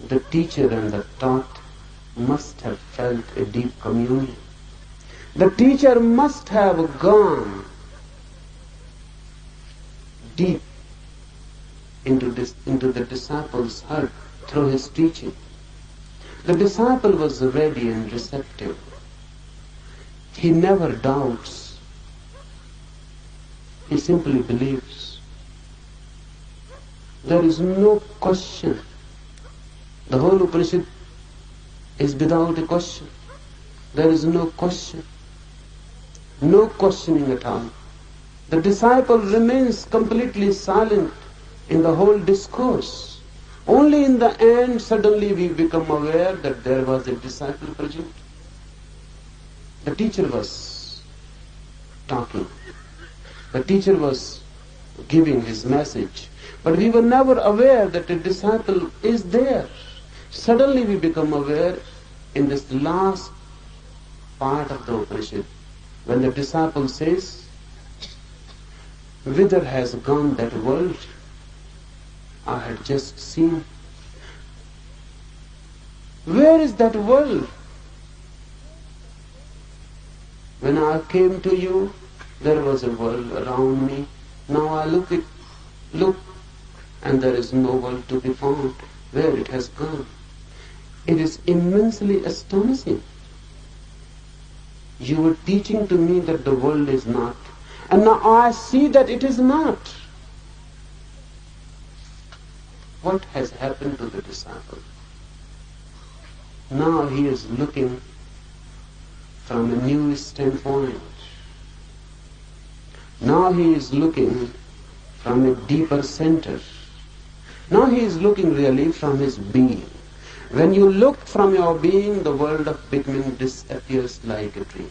Speaker 2: The teacher and the taught must have felt a deep communion. The teacher must have gone deep into the disciple's heart through his teaching. The disciple was ready and receptive. He never doubts. He simply believes. There is no question. The whole Upanishad is without a question. There is no question. No questioning at all. The disciple remains completely silent in the whole discourse. Only in the end, suddenly we become aware that there was a disciple present. The teacher was talking. The teacher was giving his message. But we were never aware that a disciple is there. Suddenly we become aware in this last part of the Upanishad, when the disciple says, "Whither has gone that world I had just seen? Where is that world? When I came to you, there was a world around me. Now I look, and there is no world to be found. Where it has gone?" It is immensely astonishing. You were teaching to me that the world is not, and now I see that it is not. What has happened to the disciple? Now he is looking from a new standpoint. Now he is looking from a deeper center. Now he is looking really from his being. When you look from your being, the world of becoming disappears like a dream.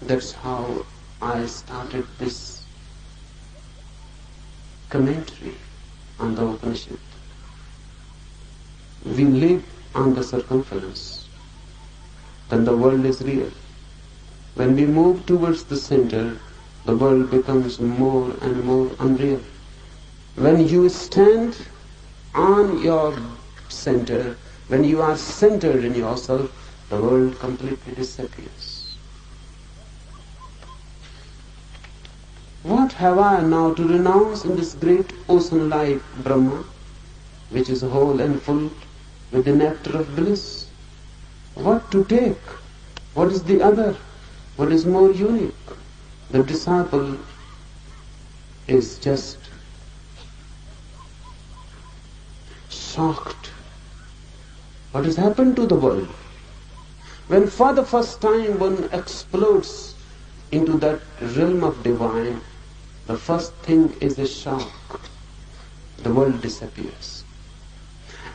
Speaker 2: That's how I started this commentary on the Upanishad. We live on the circumference, then the world is real. When we move towards the center, the world becomes more and more unreal. When you stand on your center, when you are centered in yourself, the world completely disappears. What have I now to renounce in this great ocean like Brahma, which is whole and full with the nectar of bliss? What to take? What is the other? What is more unique? The disciple is just shocked. What has happened to the world? When for the first time one explodes into that realm of divine, the first thing is a shock. The world disappears.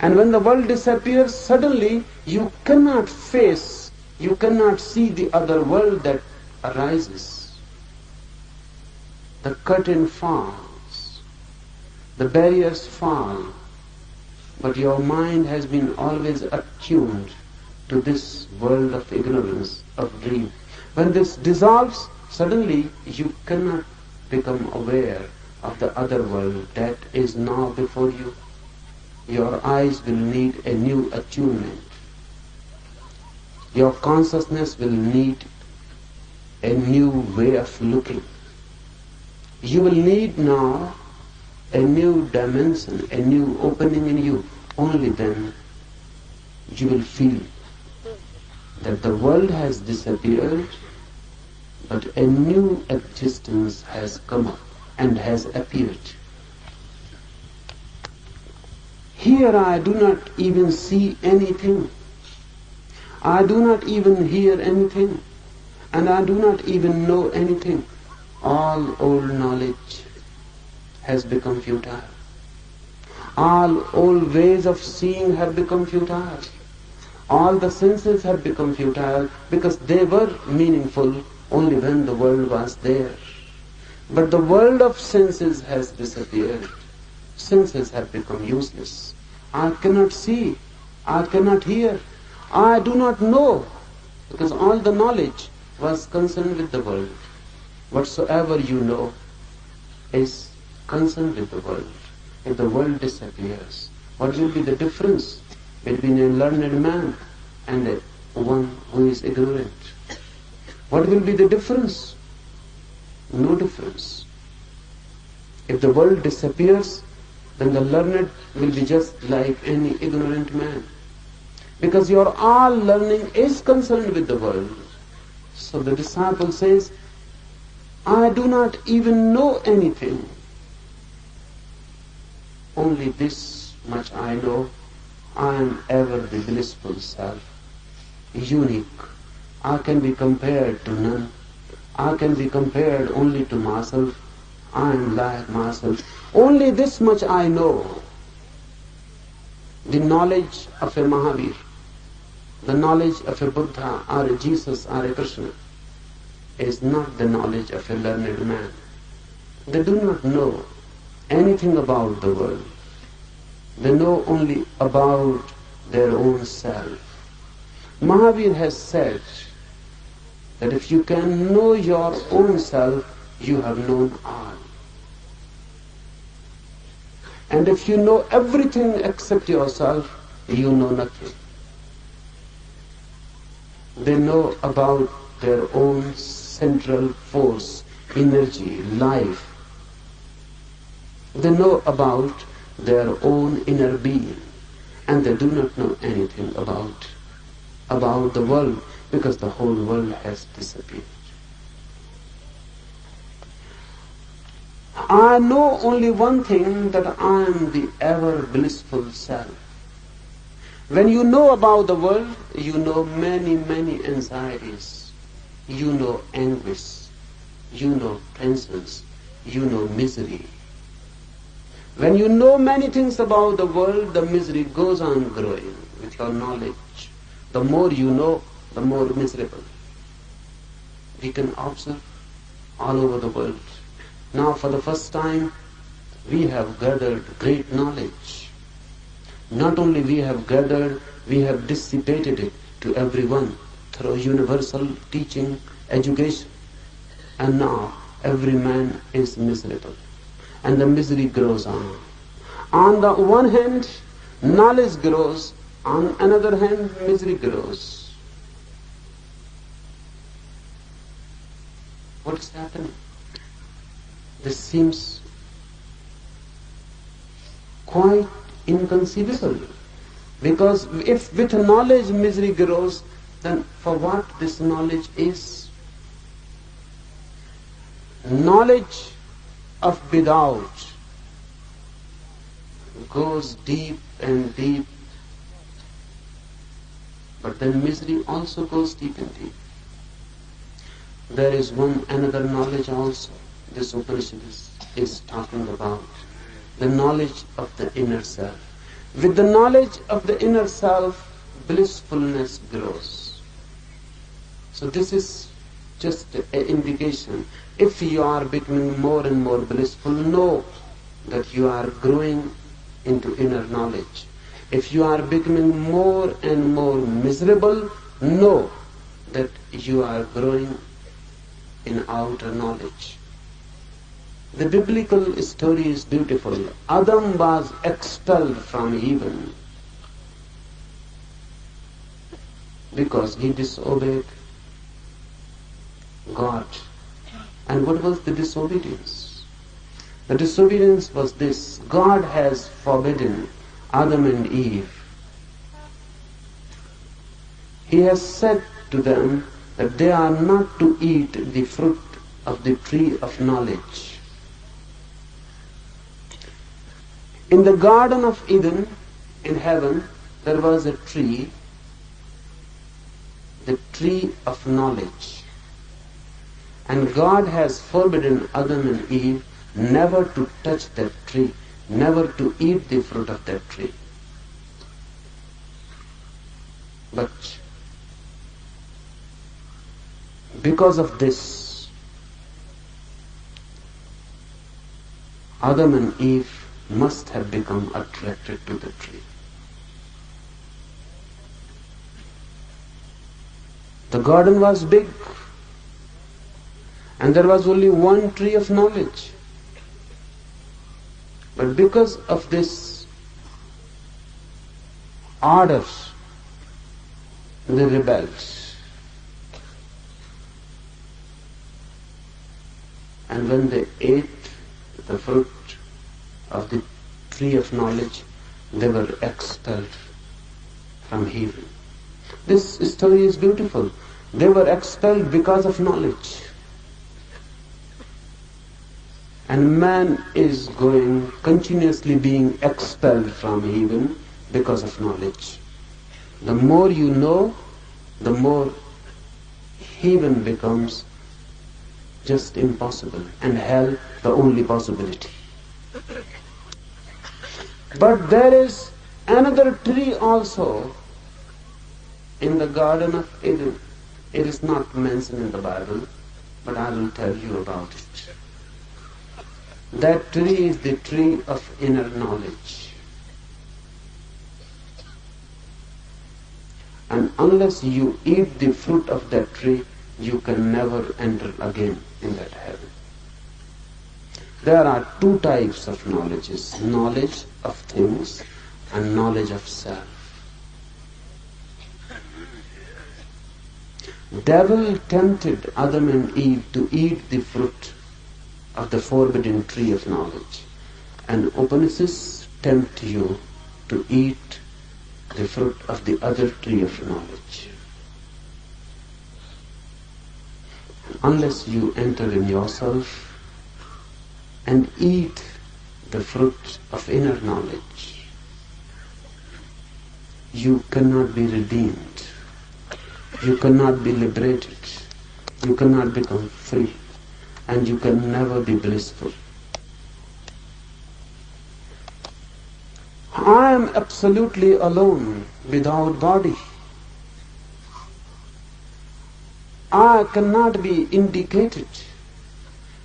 Speaker 2: And when the world disappears, suddenly you cannot face You cannot see the other world that arises. The curtain falls, the barriers fall, but your mind has been always attuned to this world of ignorance, of dream. When this dissolves, suddenly you cannot become aware of the other world that is now before you. Your eyes will need a new attunement. Your consciousness will need a new way of looking. You will need now a new dimension, a new opening in you. Only then you will feel that the world has disappeared, but a new existence has come up and has appeared. Here I do not even see anything. I do not even hear anything. And I do not even know anything. All old knowledge has become futile. All old ways of seeing have become futile. All the senses have become futile because they were meaningful only when the world was there. But the world of senses has disappeared. Senses have become useless. I cannot see. I cannot hear. I do not know, because all the knowledge was concerned with the world. Whatsoever you know is concerned with the world. If the world disappears, what will be the difference between a learned man and one who is ignorant? What will be the difference? No difference. If the world disappears, then the learned will be just like any ignorant man. Because your all learning is concerned with the world. So the disciple says, I do not even know anything. Only this much I know, I am ever the blissful self, unique. I can be compared to none. I can be compared only to myself. I am like myself. Only this much I know. The knowledge of a Mahavir, the knowledge of a Buddha or a Jesus or a Krishna is not the knowledge of a learned man. They do not know anything about the world. They know only about their own self. Mahavir has said that if you can know your own self, you have known all. And if you know everything except yourself, you know nothing. They know about their own central force, energy, life. They know about their own inner being, and they do not know anything about the world, because the whole world has disappeared. I know only one thing, that I am the ever blissful self. When you know about the world, you know many, many anxieties. You know anguish. You know tensions. You know misery. When you know many things about the world, the misery goes on growing with your knowledge. The more you know, the more miserable. We can observe all over the world. Now for the first time, we have gathered great knowledge. Not only we have gathered, we have dissipated it to everyone through universal teaching, education. And now every man is miserable. And the misery grows on. On the one hand, knowledge grows. On another hand, misery grows. What is happening? This seems quite inconceivable. Because if with knowledge misery grows, then for what this knowledge is? Knowledge of without goes deep and deep, but then misery also goes deep and deep. There is another knowledge also this Upanishad is talking about, the knowledge of the inner self. With the knowledge of the inner self, blissfulness grows. So this is just an indication. If you are becoming more and more blissful, know that you are growing into inner knowledge. If you are becoming more and more miserable, know that you are growing in outer knowledge. The biblical story is beautiful. Adam was expelled from heaven because he disobeyed God. And what was the disobedience? The disobedience was this: God has forbidden Adam and Eve. He has said to them that they are not to eat the fruit of the tree of knowledge. In the Garden of Eden, in heaven, there was a tree, the tree of knowledge. And God has forbidden Adam and Eve never to touch that tree, never to eat the fruit of that tree. But because of this, Adam and Eve must have become attracted to the tree. The garden was big, and there was only one tree of knowledge. But because of this ardor, they rebelled. And when they ate the fruit of the tree of knowledge, they were expelled from heaven. This story is beautiful. They were expelled because of knowledge. And man is going, continuously being expelled from heaven because of knowledge. The more you know, the more heaven becomes just impossible, and hell the only possibility. But there is another tree also in the Garden of Eden. It is not mentioned in the Bible, but I will tell you about it. That tree is the tree of inner knowledge. And unless you eat the fruit of that tree, you can never enter again in that heaven. There are two types of knowledges: knowledge of things and knowledge of self. Devil tempted Adam and Eve to eat the fruit of the forbidden tree of knowledge, and Upanishads tempt you to eat the fruit of the other tree of knowledge. Unless you enter in yourself and eat the fruit of inner knowledge, you cannot be redeemed, you cannot be liberated, you cannot become free, and you can never be blissful. I am absolutely alone, without body. I cannot be indicated.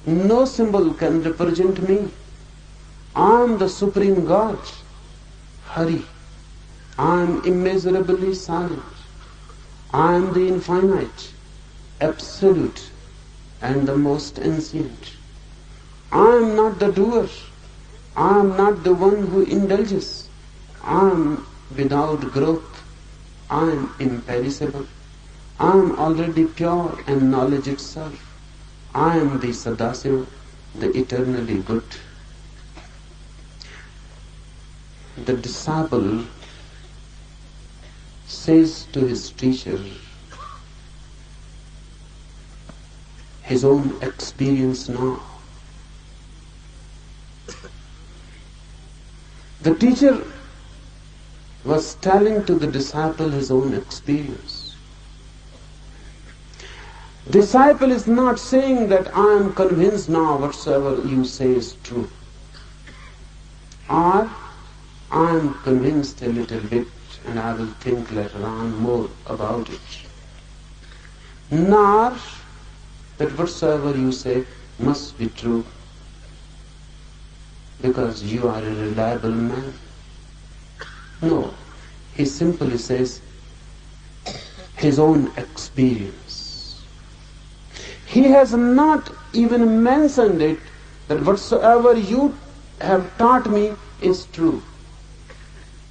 Speaker 2: No symbol can represent me. I am the Supreme God, Hari. I am immeasurably silent. I am the infinite, absolute, and the most ancient. I am not the doer. I am not the one who indulges. I am without growth. I am imperishable. I am already pure and knowledge itself. I am the Sadasiva, the eternally good. The disciple says to his teacher his own experience now. The teacher was telling to the disciple his own experience. Disciple is not saying that I am convinced now whatsoever you say is true, or I am convinced a little bit and I will think later on more about it. nor that whatsoever you say must be true because you are a reliable man. No, he simply says his own experience. He has not even mentioned it that whatsoever you have taught me is true.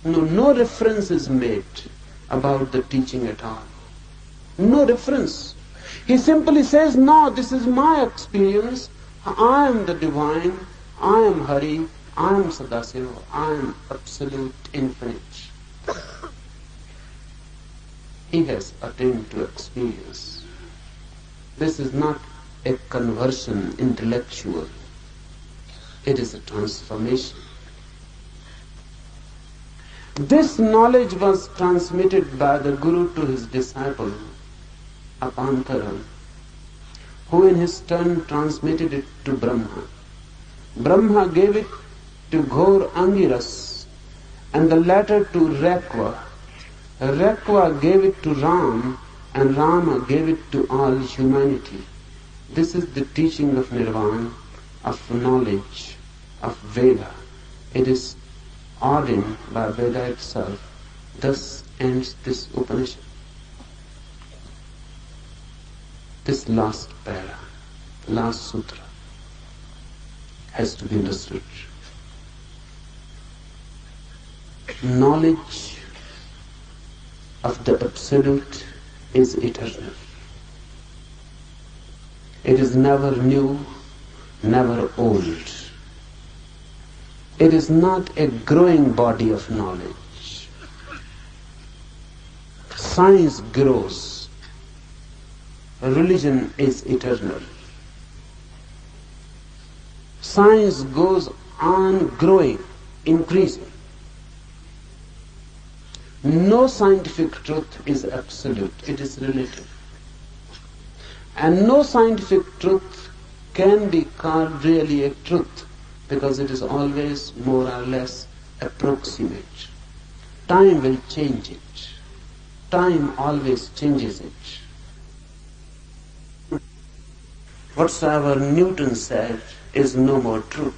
Speaker 2: No reference is made about the teaching at all. No reference. He simply says, no, this is my experience. I am the divine. I am Hari. I am Sadasiva. I am absolute infinite. He has attained to experience. This is not a conversion intellectual. It is a transformation. This knowledge was transmitted by the Guru to his disciple, Apantara, who in his turn transmitted it to Brahma. Brahma gave it to Ghor Angiras, and the latter to Rakva. Rakva gave it to Ram, and Rama gave it to all humanity. This is the teaching of Nirvana, of knowledge, of Veda. It is ordained by Veda itself. Thus ends this Upanishad. This last para, last sutra, has to be understood. Knowledge of the Absolute is eternal. It is never new, never old. It is not a growing body of knowledge. Science grows. Religion is eternal. Science goes on growing, increasing. No scientific truth is absolute, it is relative. And no scientific truth can be called really a truth because it is always more or less approximate. Time will change it. Time always changes it. Whatsoever Newton said is no more true.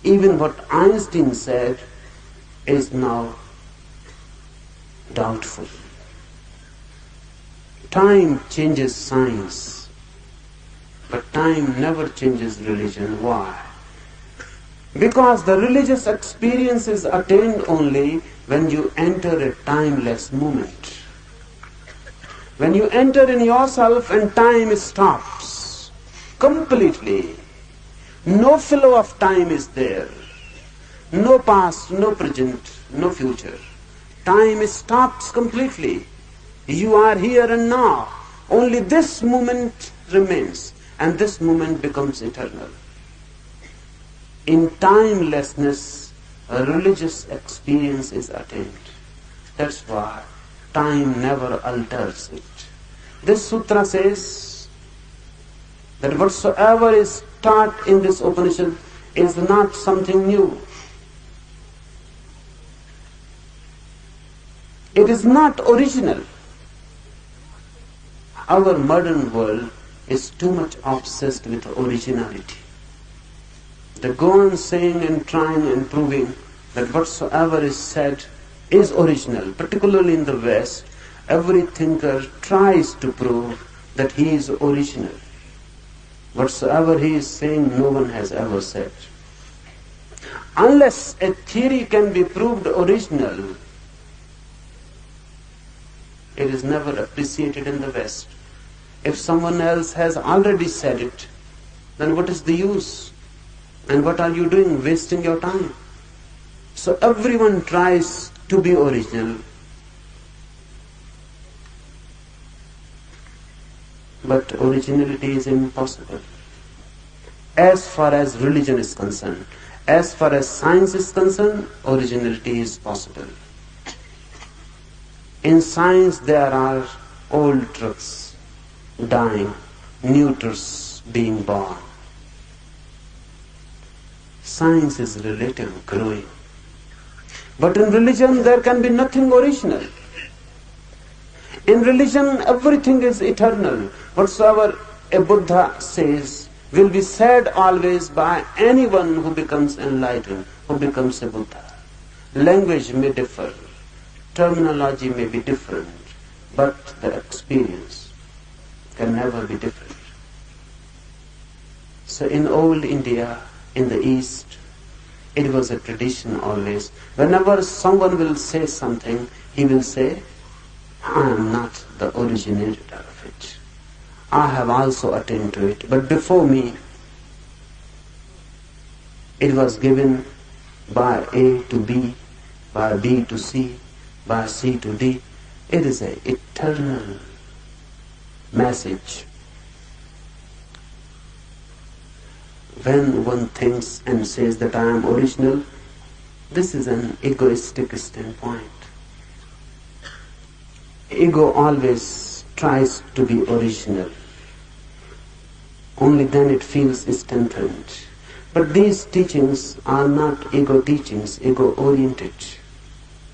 Speaker 2: Even what Einstein said is now doubtful. Time changes science, but time never changes religion. Why? Because the religious experience is attained only when you enter a timeless moment. When you enter in yourself and time stops completely. No flow of time is there. No past, no present, no future. Time stops completely. You are here and now. Only this moment remains, and this moment becomes eternal. In timelessness, a religious experience is attained. That's why time never alters it. This sutra says that whatsoever is taught in this Upanishad is not something new. It is not original. Our modern world is too much obsessed with originality. They go on saying and trying and proving that whatsoever is said is original. Particularly in the West, every thinker tries to prove that he is original. Whatsoever he is saying, no one has ever said. Unless a theory can be proved original, it is never appreciated in the West. If someone else has already said it, then what is the use? And what are you doing? Wasting your time. So everyone tries to be original. But originality is impossible. As far as religion is concerned, as far as science is concerned, originality is possible. In science there are old truths dying, new truths being born. Science is relative, growing. But in religion there can be nothing original. In religion, everything is eternal. Whatsoever a Buddha says will be said always by anyone who becomes enlightened, who becomes a Buddha. Language may differ, terminology may be different, but the experience can never be different. So in old India, in the East, it was a tradition always. Whenever someone will say something, he will say, I am not the originator of it. I have also attained to it. But before me, it was given by A to B, by B to C, by C to D. It is an eternal message. When one thinks and says that I am original, this is an egoistic standpoint. Ego always tries to be original. Only then it feels strengthened. But these teachings are not ego teachings, ego-oriented.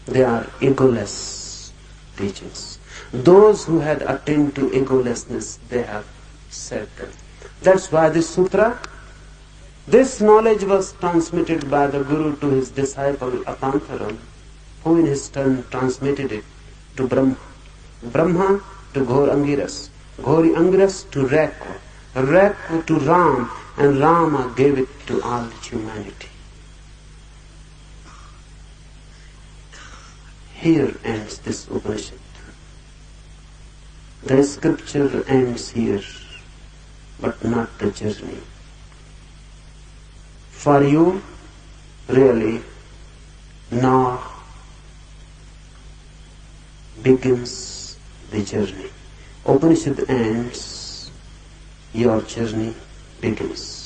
Speaker 2: They are egoless teachings. Those who had attained to egolessness, they have said them. That's why this sutra, this knowledge was transmitted by the Guru to his disciple Apantaram, who in his turn transmitted it to Brahma. Brahma to Ghor Angiras, Ghor Angiras to Rekha, Rekha to Ram, and Rama gave it to all humanity. Here ends this Upanishad. The scripture ends here, but not the journey. For you, really, now begins the journey. Upanishad ends, your journey begins.